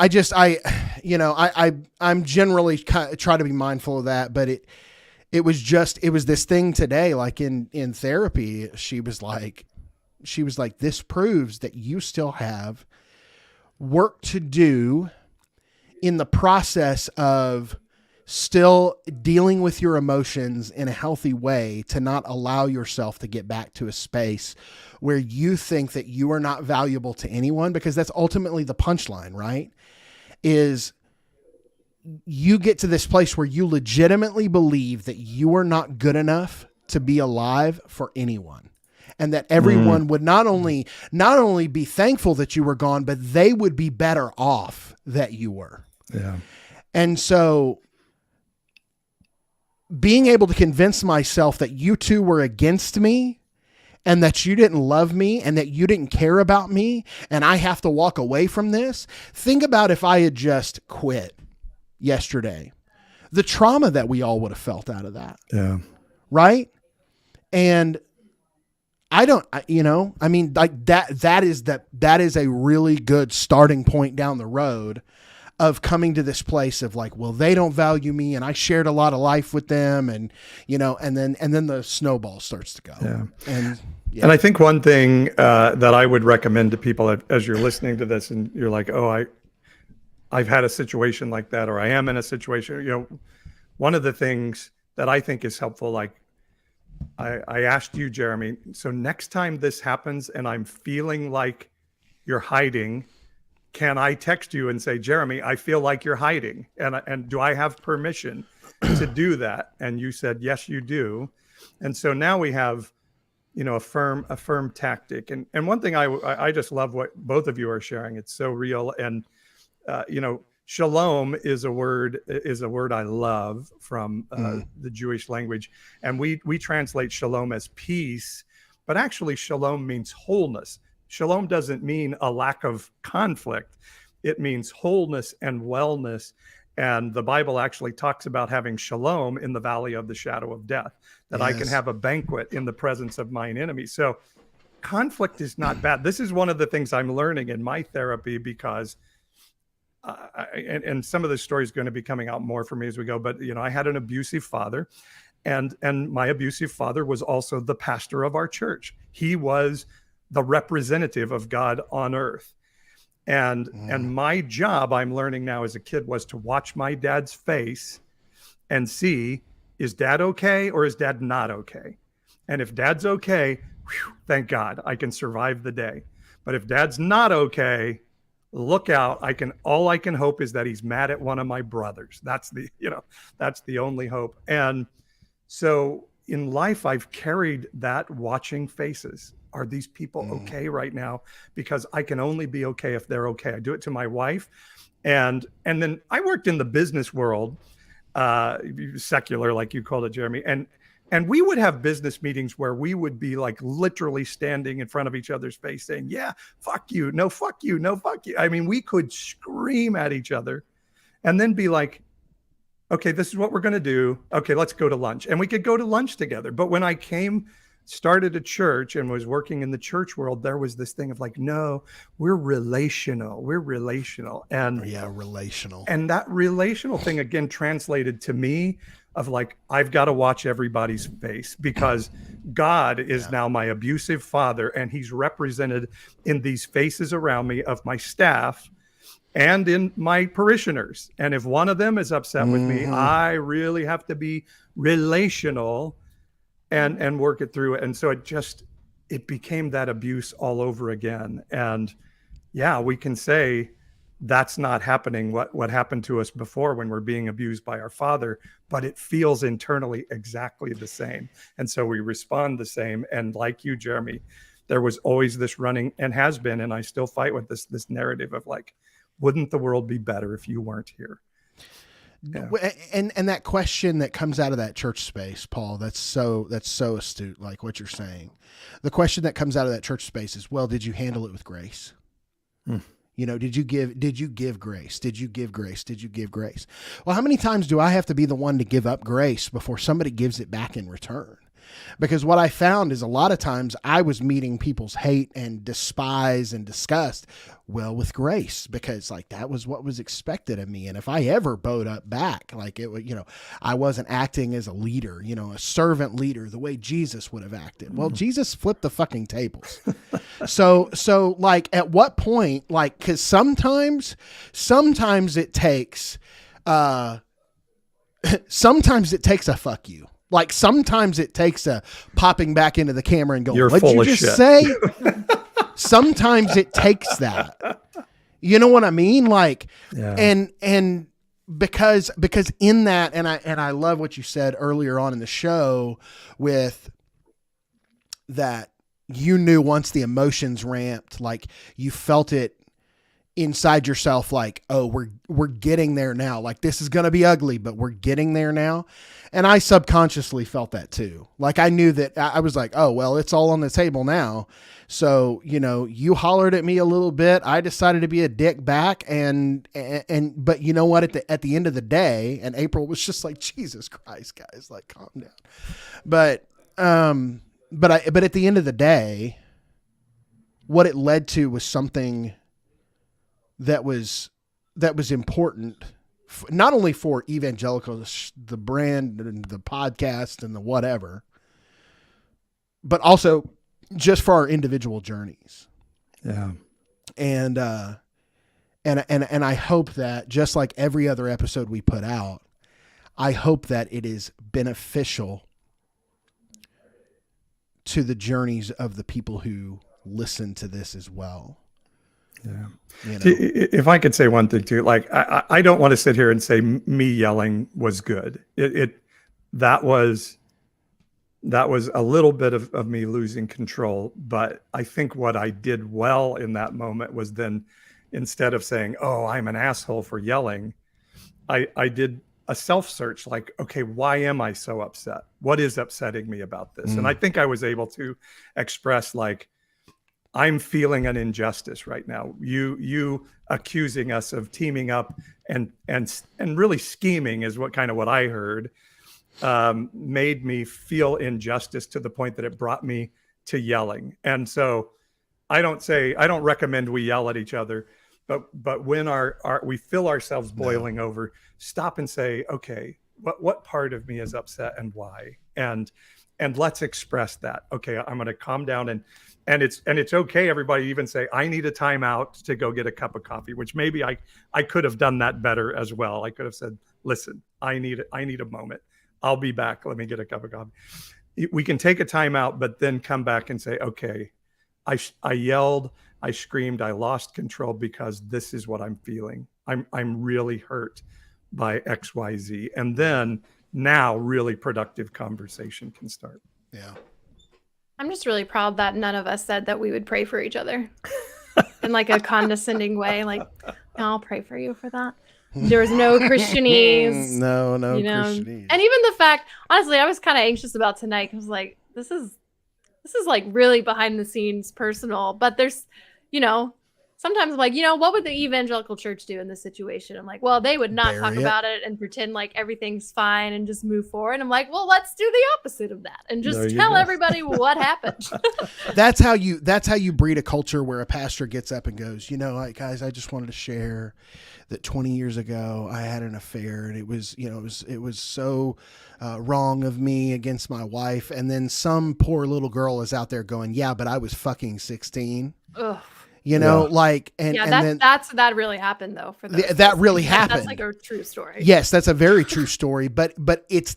I'm generally try to be mindful of that, but it was this thing today, like in therapy, she was like, this proves that you still have work to do in the process of still dealing with your emotions in a healthy way, to not allow yourself to get back to a space where you think that you are not valuable to anyone, because that's ultimately the punchline, right? Is you get to this place where you legitimately believe that you are not good enough to be alive for anyone. And that everyone would not only be thankful that you were gone, but they would be better off that you were. Yeah. And so being able to convince myself that you two were against me, and that you didn't love me, and that you didn't care about me, and I have to walk away from this. Think about if I had just quit yesterday, the trauma that we all would have felt out of that. Yeah. Right. And like that is a really good starting point down the road of coming to this place of like, well, they don't value me, and I shared a lot of life with them, and and then the snowball starts to go. Yeah. And I think one thing that I would recommend to people as you're listening to this, and you're like, oh, I've had a situation like that, or I am in a situation. One of the things that I think is helpful, like I asked you, Jeremy. So next time this happens, and I'm feeling like you're hiding, can I text you and say, Jeremy, I feel like you're hiding, and do I have permission to do that? And you said, yes, you do. And so now we have, a firm tactic. And one thing I just love what both of you are sharing. It's so real. And, shalom is a word I love from the Jewish language. And we translate shalom as peace. but actually shalom means wholeness. Shalom doesn't mean a lack of conflict. It means wholeness and wellness. And the Bible actually talks about having shalom in the valley of the shadow of death, that I can have a banquet in the presence of mine enemies. So conflict is not bad. This is one of the things I'm learning in my therapy, because and some of this story is going to be coming out more for me as we go. But, I had an abusive father, and my abusive father was also the pastor of our church. He was the representative of God on earth. And my job, I'm learning now as a kid, was to watch my dad's face and see, is dad okay or is dad not okay? And if dad's okay, whew, thank God, I can survive the day. But if dad's not okay, look out. All I can hope is that he's mad at one of my brothers. That's the only hope. And so in life, I've carried that watching faces. Are these people okay right now? Because I can only be okay if they're okay. I do it to my wife. And then I worked in the business world, secular, like you called it, Jeremy. And we would have business meetings where we would be like literally standing in front of each other's face saying, yeah, fuck you. No, fuck you. No, fuck you. I mean, we could scream at each other and then be like, okay, this is what we're going to do. Okay, let's go to lunch. And we could go to lunch together. But when I started a church and was working in the church world, there was this thing of like, no, we're relational. And relational. And that relational thing again translated to me of like, I've got to watch everybody's face, because God is now my abusive father, and he's represented in these faces around me of my staff and in my parishioners. And if one of them is upset with me, I really have to be relational and work it through. And so it became that abuse all over again. And yeah, we can say that's not happening, what happened to us before when we're being abused by our father, but it feels internally exactly the same. And so we respond the same. And like you, Jeremy, there was always this running, and has been, and I still fight with this narrative of like, wouldn't the world be better if you weren't here? Yeah. And that question that comes out of that church space, Paul, that's so astute, like what you're saying. The question that comes out of that church space is, well, did you handle it with grace? Did you give grace? Did you give grace? Did you give grace? Well, how many times do I have to be the one to give up grace before somebody gives it back in return? Because what I found is a lot of times I was meeting people's hate and despise and disgust with grace, because like that was what was expected of me. And if I ever bowed up back, like it would, I wasn't acting as a leader, a servant leader, the way Jesus would have acted. Well, Jesus flipped the fucking tables. So like at what point, like, cause sometimes it takes, sometimes it takes a fuck you. Like sometimes it takes a popping back into the camera and going, what'd you just say? Sometimes it takes that. You know what I mean? Like, and because in that, and I love what you said earlier on in the show with that, you knew once the emotions ramped, like you felt it inside yourself, like, oh, we're getting there now. Like this is going to be ugly, but we're getting there now. And I subconsciously felt that too. Like I knew that I was like, oh, well, it's all on the table now. So, you hollered at me a little bit. I decided to be a dick back. But you know what, at the end of the day, and April was just like, Jesus Christ, guys, like calm down. But at the end of the day, what it led to was something that was important, not only for evangelicals, the brand and the podcast and the whatever, but also just for our individual journeys. Yeah. And I hope that just like every other episode we put out, I hope that it is beneficial to the journeys of the people who listen to this as well. Yeah. If I could say one thing too, like I don't want to sit here and say me yelling was good. That was a little bit of me losing control. But I think what I did well in that moment was then, instead of saying, oh, I'm an asshole for yelling, I did a self search, like, okay, why am I so upset? What is upsetting me about this? And I think I was able to express, like, I'm feeling an injustice right now. You accusing us of teaming up and really scheming is what I heard, made me feel injustice to the point that it brought me to yelling. And so I don't recommend we yell at each other, but when we feel ourselves boiling over, stop and say, okay, what part of me is upset and why? And let's express that. Okay, I'm going to calm down, and it's okay. Everybody even say, I need a timeout to go get a cup of coffee, which maybe I could have done that better as well. I could have said, listen, I need a moment. I'll be back. Let me get a cup of coffee. We can take a timeout, but then come back and say, okay, I yelled, I screamed, I lost control because this is what I'm feeling. I'm really hurt by XYZ. And then now really productive conversation can start. Yeah. I'm just really proud that none of us said that we would pray for each other in like a condescending way. Like, no, I'll pray for you for that. There was no Christianese. No Christianese. And even the fact, honestly, I was kind of anxious about tonight. I was like, this is like really behind the scenes personal, but there's, sometimes I'm like, what would the evangelical church do in this situation? I'm like, well, they would not talk about it and pretend like everything's fine and just move forward. I'm like, well, let's do the opposite of that and just tell everybody what happened. That's how you breed a culture where a pastor gets up and goes, like, guys, I just wanted to share that 20 years ago I had an affair, and it was so wrong of me against my wife. And then some poor little girl is out there going, yeah, but I was fucking 16. Ugh. That really happened though. For that really happened. That's like a true story. Yes, that's a very true story. But it's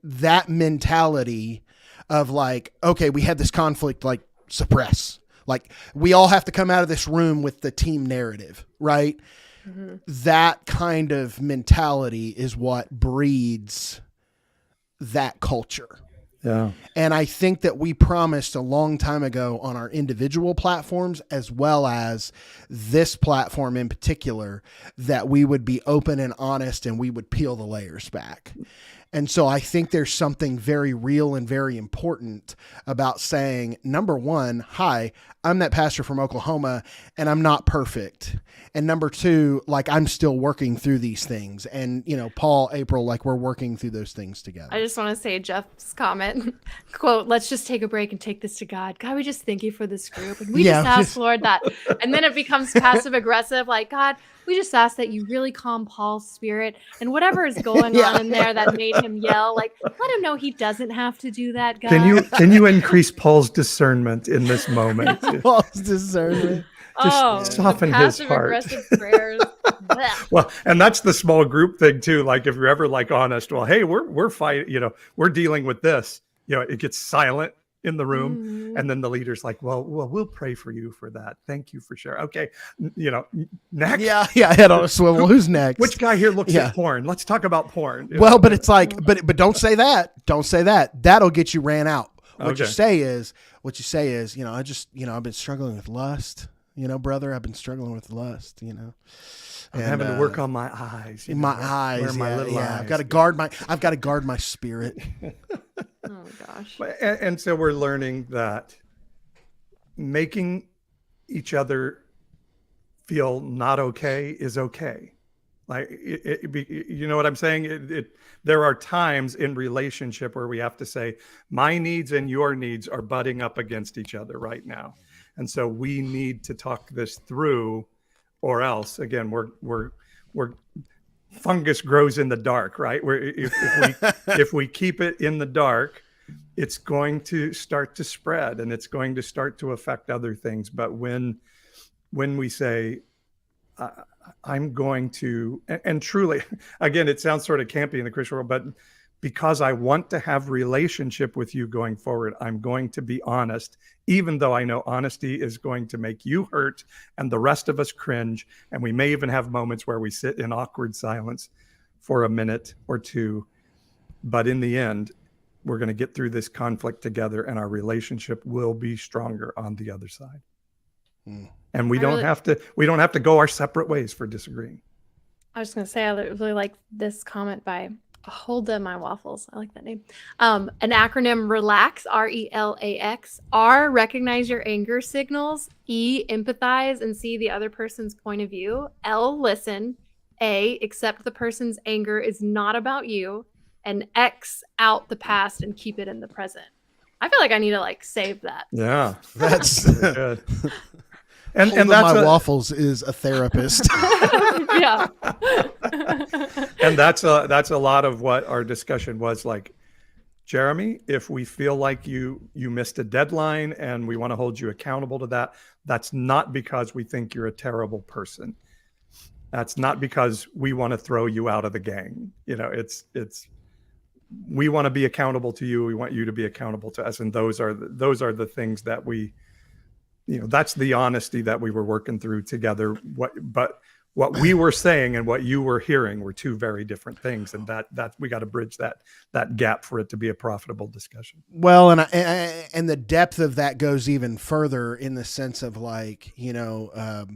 that mentality of like, okay, we had this conflict, like suppress. Like we all have to come out of this room with the team narrative, right? Mm-hmm. That kind of mentality is what breeds that culture. Yeah. And I think that we promised a long time ago on our individual platforms, as well as this platform in particular, that we would be open and honest and we would peel the layers back. And so I think there's something very real and very important about saying, number one, hi, I'm that pastor from Oklahoma and I'm not perfect. And number two, like I'm still working through these things. And, Paul, April, like we're working through those things together. I just want to say Jeff's comment, quote, let's just take a break and take this to God. God, we just thank you for this group. And we just ask, Lord, that. And then it becomes passive aggressive, like, God, we just ask that you really calm Paul's spirit and whatever is going on in there that made him yell, like, let him know he doesn't have to do that, God. Can you increase Paul's discernment in this moment? Paul's discernment. Just soften his heart. Passive-aggressive prayers. Well, and that's the small group thing too. Like if you're ever like honest, well, hey, we're fighting, we're dealing with this. It gets silent in the room, mm-hmm. and then the leader's like, well, we'll pray for you for that. Thank you for sharing. Okay, next. Yeah, head on a swivel. Who's next? Which guy here looks at porn? Let's talk about porn. Well, but it's like, but don't say that. Don't say that. That'll get you ran out. What you say is, I've been struggling with lust. Brother, I've been struggling with lust. I'm having to work on my eyes. My eyes. Where my little eyes. I've got to guard my spirit. Oh gosh. And so we're learning that making each other feel not okay is okay. Like, you know what I'm saying? There are times in relationship where we have to say, my needs and your needs are butting up against each other right now. And so we need to talk this through, or else, again, we're fungus grows in the dark, right? If we keep it in the dark, it's going to start to spread and it's going to start to affect other things. But when we say, I'm going to, and truly, again, it sounds sort of campy in the Christian world, but because I want to have relationship with you going forward, I'm going to be honest, even though I know honesty is going to make you hurt and the rest of us cringe. And we may even have moments where we sit in awkward silence for a minute or two. But in the end, we're going to get through this conflict together and our relationship will be stronger on the other side. And we don't have to go our separate ways for disagreeing. I was going to say, I really like this comment by Holda My Waffles. I like that name. An acronym: RELAX, RELAX. R, recognize your anger signals. E, empathize and see the other person's point of view. L, listen. A, accept the person's anger is not about you. And X, out the past and keep it in the present. I feel like I need to like save that. Yeah, That's good. And Holden that's My Waffles is a therapist. Yeah. and that's a lot of what our discussion was like. Jeremy, if we feel like you missed a deadline and we want to hold you accountable to that, that's not because we think you're a terrible person. That's not because we want to throw you out of the gang. You know, it's we want to be accountable to you. We want you to be accountable to us, and those are the things that we, you know, that's the honesty that we were working through together. What we were saying and what you were hearing were two very different things, and that we got to bridge that gap for it to be a profitable discussion. Well, and the depth of that goes even further in the sense of like, you know,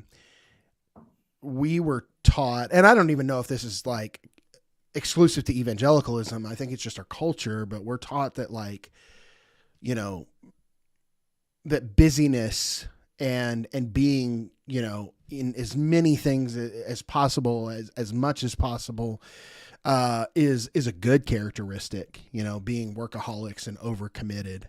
we were taught, and I don't even know if this is like exclusive to evangelicalism. I think it's just our culture, but we're taught that like, you know, that busyness and being, you know, in as many things as possible, as much as possible, is a good characteristic, you know, being workaholics and overcommitted.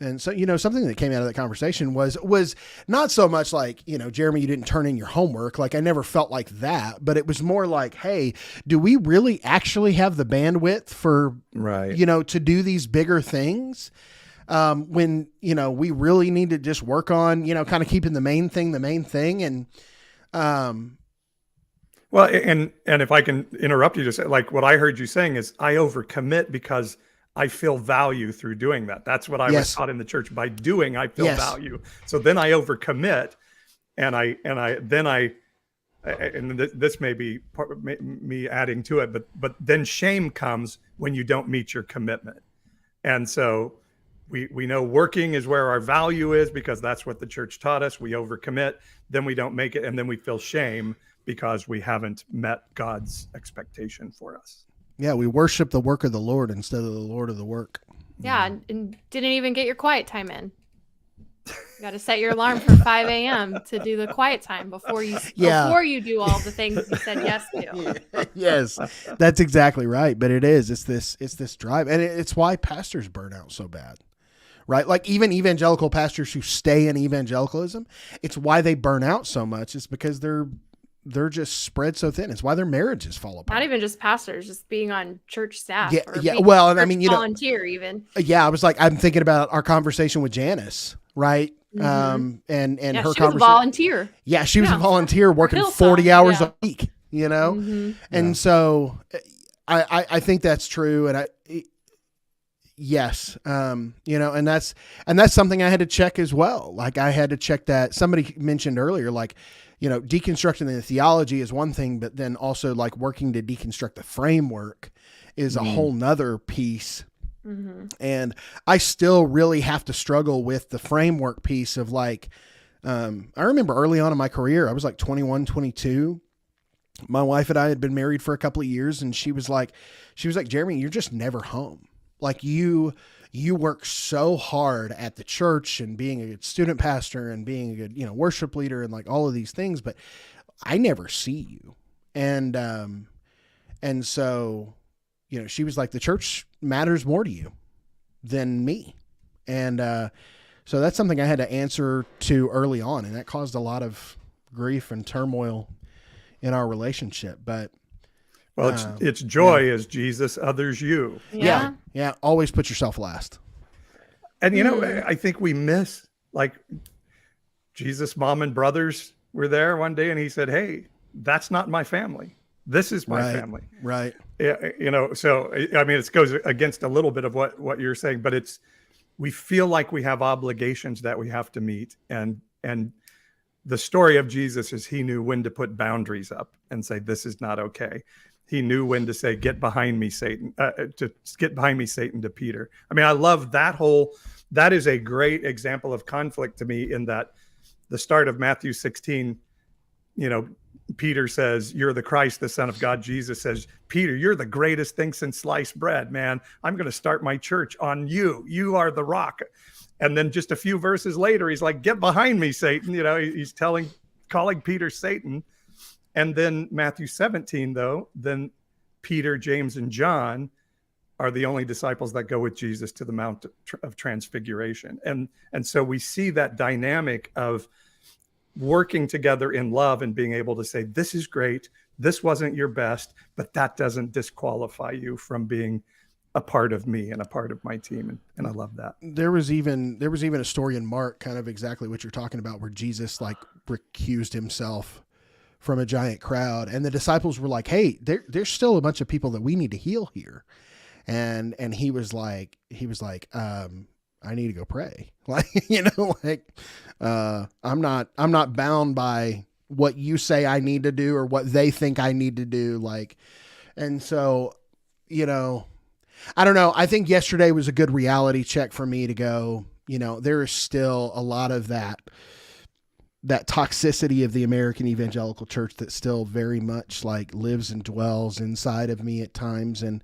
And so, you know, something that came out of that conversation was not so much like, you know, Jeremy, you didn't turn in your homework. Like I never felt like that, but it was more like, hey, do we really actually have the bandwidth for, right, you know, to do these bigger things? When, you know, we really need to just work on, you know, kind of keeping the main thing. And, well, and if I can interrupt you, just like what I heard you saying is I overcommit because I feel value through doing that. That's what I was taught in the church. By doing, I feel value. So then I overcommit, and this may be me adding to it, but then shame comes when you don't meet your commitment. And so we know working is where our value is because that's what the church taught us. We overcommit, then we don't make it, and then we feel shame because we haven't met God's expectation for us. Yeah, we worship the work of the Lord instead of the Lord of the work. Yeah, and didn't even get your quiet time in. You got to set your alarm for 5 a.m. to do the quiet time before you do all the things you said yes to. Yes, that's exactly right. But it's this drive, and it's why pastors burn out so bad, right? Like even evangelical pastors who stay in evangelicalism, it's why they burn out so much. It's because they're just spread so thin. It's why their marriages fall apart. Not even just pastors, just being on church staff. Yeah. Well, and I mean, you know, volunteer even. Yeah, I was like, I'm thinking about our conversation with Janice, right? Mm-hmm. And her conversation. She was a volunteer. Yeah, she was a volunteer working 40 hours a week. You know, and so I think that's true, and yes, you know, and that's something I had to check as well. Like I had to check that. Somebody mentioned earlier, like, you know, deconstructing the theology is one thing, but then also like working to deconstruct the framework is a whole nother piece. Mm-hmm. And I still really have to struggle with the framework piece of like, I remember early on in my career, I was like 21, 22. My wife and I had been married for a couple of years, and she was like, Jeremy, you're just never home. Like you work so hard at the church and being a good student pastor and being a good, you know, worship leader and like all of these things, but I never see you. And so, you know, she was like, the church matters more to you than me. And, so that's something I had to answer to early on. And that caused a lot of grief and turmoil in our relationship. But, well, it's joy as Jesus, others you. Yeah. Always put yourself last. And, you know, I think we miss, like, Jesus' mom and brothers were there one day and he said, hey, that's not my family. This is my family. Right. Yeah. You know, so, I mean, it goes against a little bit of what you're saying, but we feel like we have obligations that we have to meet. And the story of Jesus is he knew when to put boundaries up and say, this is not okay. He knew when to say, get behind me, Satan, to Peter. I mean, I love that is a great example of conflict to me in that the start of Matthew 16, you know, Peter says, "You're the Christ, the Son of God." Jesus says, "Peter, you're the greatest thing since sliced bread, man. I'm going to start my church on you. You are the rock." And then just a few verses later, he's like, "Get behind me, Satan." He's calling Peter Satan. And then Matthew 17, though, then Peter, James, and John are the only disciples that go with Jesus to the Mount of Transfiguration. And so we see that dynamic of working together in love and being able to say, this is great, this wasn't your best, but that doesn't disqualify you from being a part of me and a part of my team. And I love that. There was even a story in Mark, kind of exactly what you're talking about, where Jesus like recused himself from a giant crowd, and the disciples were like, "Hey, there's still a bunch of people that we need to heal here." And he was like, I need to go pray. Like, I'm not bound by what you say I need to do or what they think I need to do. Like, and so, I don't know. I think yesterday was a good reality check for me to go, there is still a lot of that toxicity of the American evangelical church that still very much like lives and dwells inside of me at times. And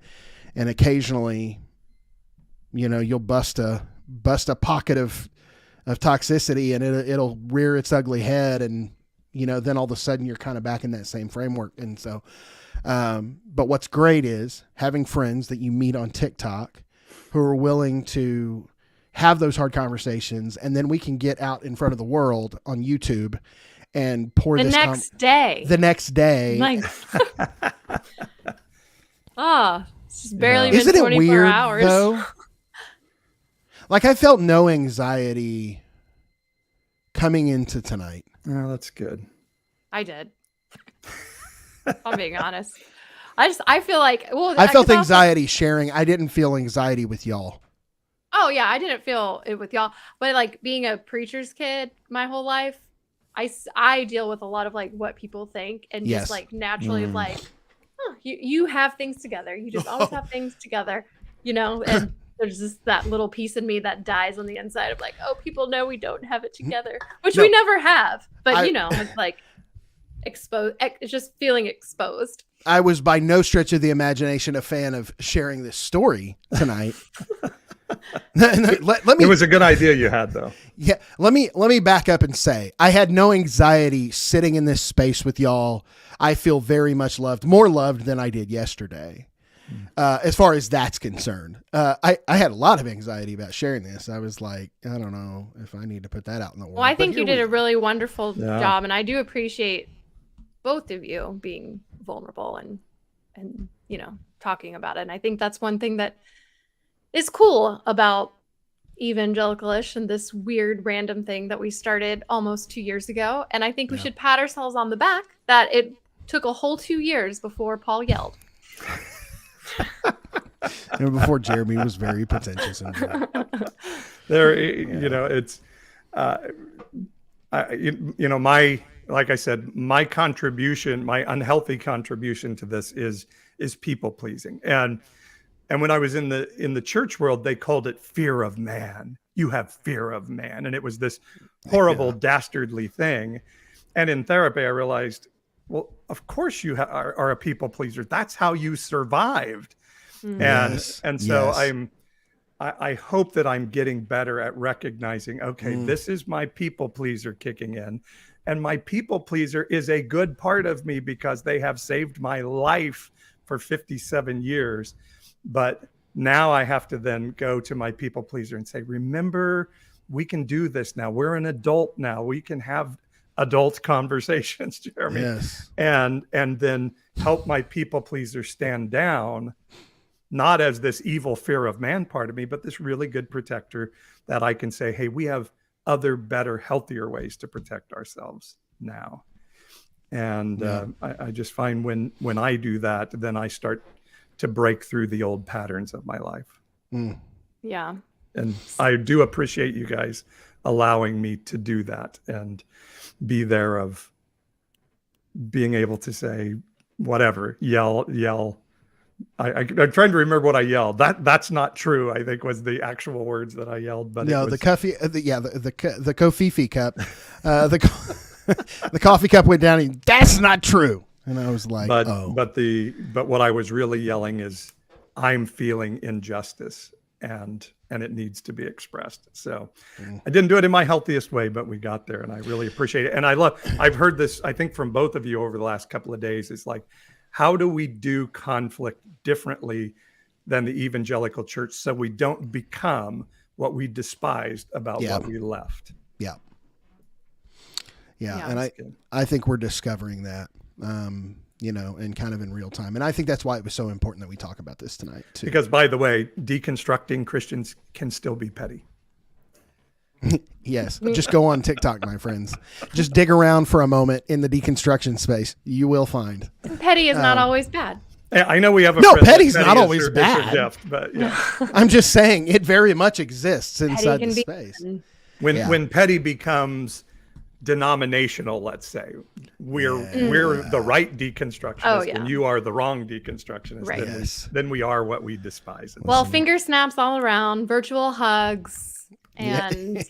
occasionally, you'll bust a pocket of toxicity and it'll rear its ugly head. And, then all of a sudden you're kind of back in that same framework. And so, but what's great is having friends that you meet on TikTok who are willing to have those hard conversations. And then we can get out in front of the world on YouTube and pour the next day. Like, it's just barely been 24 weird, hours. Though? Like, I felt no anxiety coming into tonight. Oh, that's good. I did. I'm being honest. I feel like, I felt anxiety sharing. I didn't feel anxiety with y'all. Oh yeah, I didn't feel it with y'all. But like being a preacher's kid my whole life, I deal with a lot of like what people think and just like naturally like, you have things together. You just always have things together, and there's just that little piece in me that dies on the inside of like, oh, people know we don't have it together, which we never have. But it's like exposed. It's just feeling exposed. I was by no stretch of the imagination a fan of sharing this story tonight. Let me, it was a good idea you had, though. Yeah. Let me back up and say I had no anxiety sitting in this space with y'all. I feel very much loved, more loved than I did yesterday. As far as that's concerned, I had a lot of anxiety about sharing this. I was like, I don't know if I need to put that out in the world. Well, I think you did a really wonderful job, and I do appreciate both of you being vulnerable and talking about it. And I think that's one thing that is cool about evangelicalish and this weird random thing that we started almost 2 years ago. And I think we should pat ourselves on the back that it took a whole 2 years before Paul yelled. And before Jeremy was very pretentious. It's, like I said, my contribution, my unhealthy contribution to this is people pleasing. And when I was in the church world, they called it fear of man. You have fear of man. And it was this horrible, dastardly thing. And in therapy, I realized, well, of course you are a people pleaser. That's how you survived. Mm. And so I hope that I'm getting better at recognizing, okay, this is my people pleaser kicking in. And my people pleaser is a good part of me because they have saved my life for 57 years. But now I have to then go to my people pleaser and say, remember, we can do this now. We're an adult now. We can have adult conversations, Jeremy. Yes. And then help my people pleaser stand down, not as this evil fear of man part of me, but this really good protector that I can say, hey, we have other, better, healthier ways to protect ourselves now. And I just find when I do that, then I start to break through the old patterns of my life. Yeah. And I do appreciate you guys allowing me to do that and be there of being able to say whatever, yell. I'm trying to remember what I yelled. That's not true, I think was the actual words that I yelled. But no, it was... the coffee, the Kofifi cup, The coffee cup went down and that's not true. And I was like, but oh. but what I was really yelling is, I'm feeling injustice and it needs to be expressed. So I didn't do it in my healthiest way, but we got there, and I really appreciate it. And I've heard this, I think, from both of you over the last couple of days. It's like, how do we do conflict differently than the evangelical church so we don't become what we despised about what we left? Yeah. And I think we're discovering that, and kind of in real time. And I think that's why it was so important that we talk about this tonight too. Because, by the way, deconstructing Christians can still be petty. Yes. Just go on TikTok, my friends. Just dig around for a moment in the deconstruction space. You will find. Petty is not always bad. I know we have a no, friend petty's that not petty always is bad. gift, but yeah. I'm just saying it very much exists inside the space. When petty becomes denominational, let's say we're the right deconstructionist and you are the wrong deconstructionist, right. then we are what we despise. Well, finger snaps all around, virtual hugs, and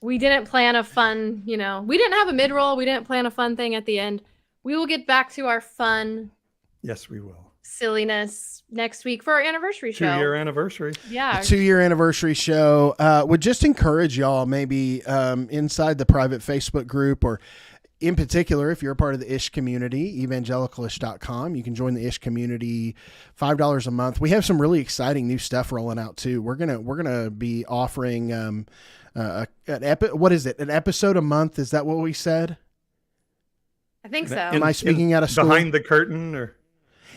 we didn't plan a fun, we didn't have a mid-roll, we didn't plan a fun thing at the end. We will get back to our fun. Yes, we will. Silliness next week for our anniversary show. 2-year anniversary. Yeah. 2-year anniversary show. Would just encourage y'all maybe inside the private Facebook group, or in particular, if you're a part of the Ish community, evangelicalish.com, you can join the Ish community, $5 a month. We have some really exciting new stuff rolling out too. We're gonna be offering an episode a month? Is that what we said? I think so. Am I speaking out of school? Behind the curtain, or?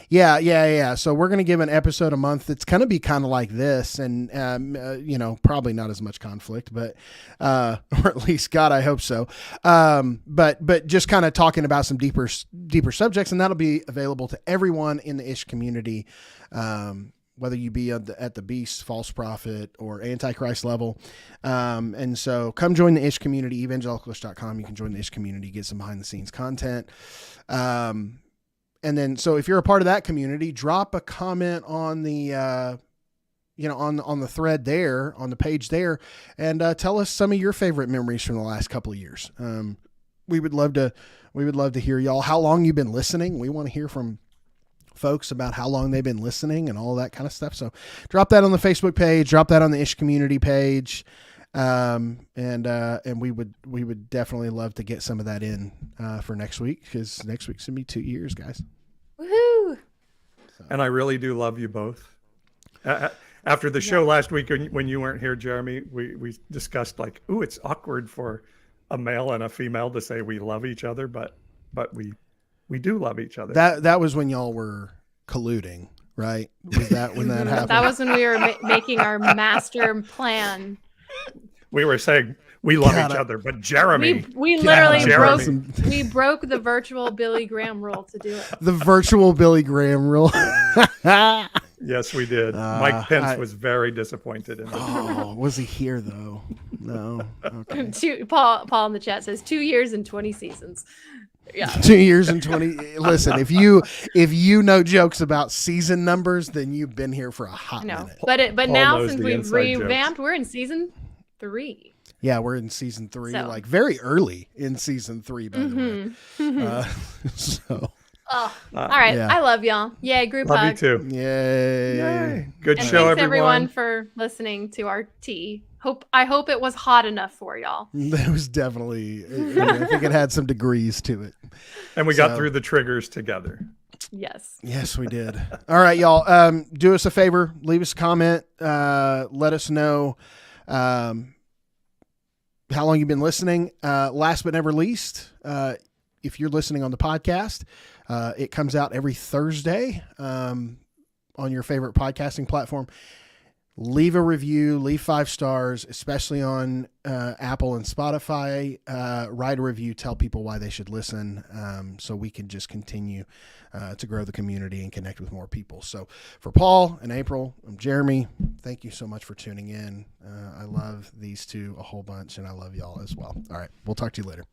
Yeah. So we're going to give an episode a month. It's going to be kind of like this, and probably not as much conflict, but or at least, God, I hope so. But just kind of talking about some deeper subjects, and that'll be available to everyone in the Ish community, whether you be at the beast, false prophet, or antichrist level. And so come join the Ish community, evangelicalish.com. You can join the Ish community, get some behind the scenes content. And then, so if you're a part of that community, drop a comment on the, on the thread there, on the page there, and tell us some of your favorite memories from the last couple of years. We would love to hear y'all, how long you've been listening. We want to hear from folks about how long they've been listening and all that kind of stuff. So drop that on the Facebook page, drop that on the Ish community page. And we would definitely love to get some of that in for next week, because next week's gonna be 2 years, guys. Woohoo! So. And I really do love you both. After the show last week, when you weren't here, Jeremy, we discussed like, ooh, it's awkward for a male and a female to say we love each other, but we do love each other. That was when y'all were colluding, right? Was that when that happened? That was when we were making our master plan. We were saying we love each other, but Jeremy, we literally broke the virtual Billy Graham rule to do it. The virtual Billy Graham rule. Yes, we did. Mike Pence was very disappointed in it. Oh, was he here though? No. Okay. Paul in the chat says 2 years and 20 seasons. Yeah. 2 years and 20. Listen, if you know jokes about season numbers, then you've been here for a hot minute. But Paul now, since we've revamped, we're in season 3. Yeah, we're in season 3, like very early in season 3, by the way. So. All right. Yeah. I love y'all. Yay, group love hug. You too. Yay. Good and show, thanks everyone. for listening to our tea. I hope it was hot enough for y'all. That was definitely, I think it had some degrees to it. And we got through the triggers together. Yes. Yes, we did. All right, y'all. Do us a favor. Leave us a comment. Let us know how long you've been listening. Last but never least, if you're listening on the podcast, it comes out every Thursday on your favorite podcasting platform. Leave a review, leave 5 stars, especially on Apple and Spotify. Write a review, tell people why they should listen, so we can just continue to grow the community and connect with more people. So for Paul and April, I'm Jeremy. Thank you so much for tuning in. I love these two a whole bunch, and I love y'all as well. All right, we'll talk to you later.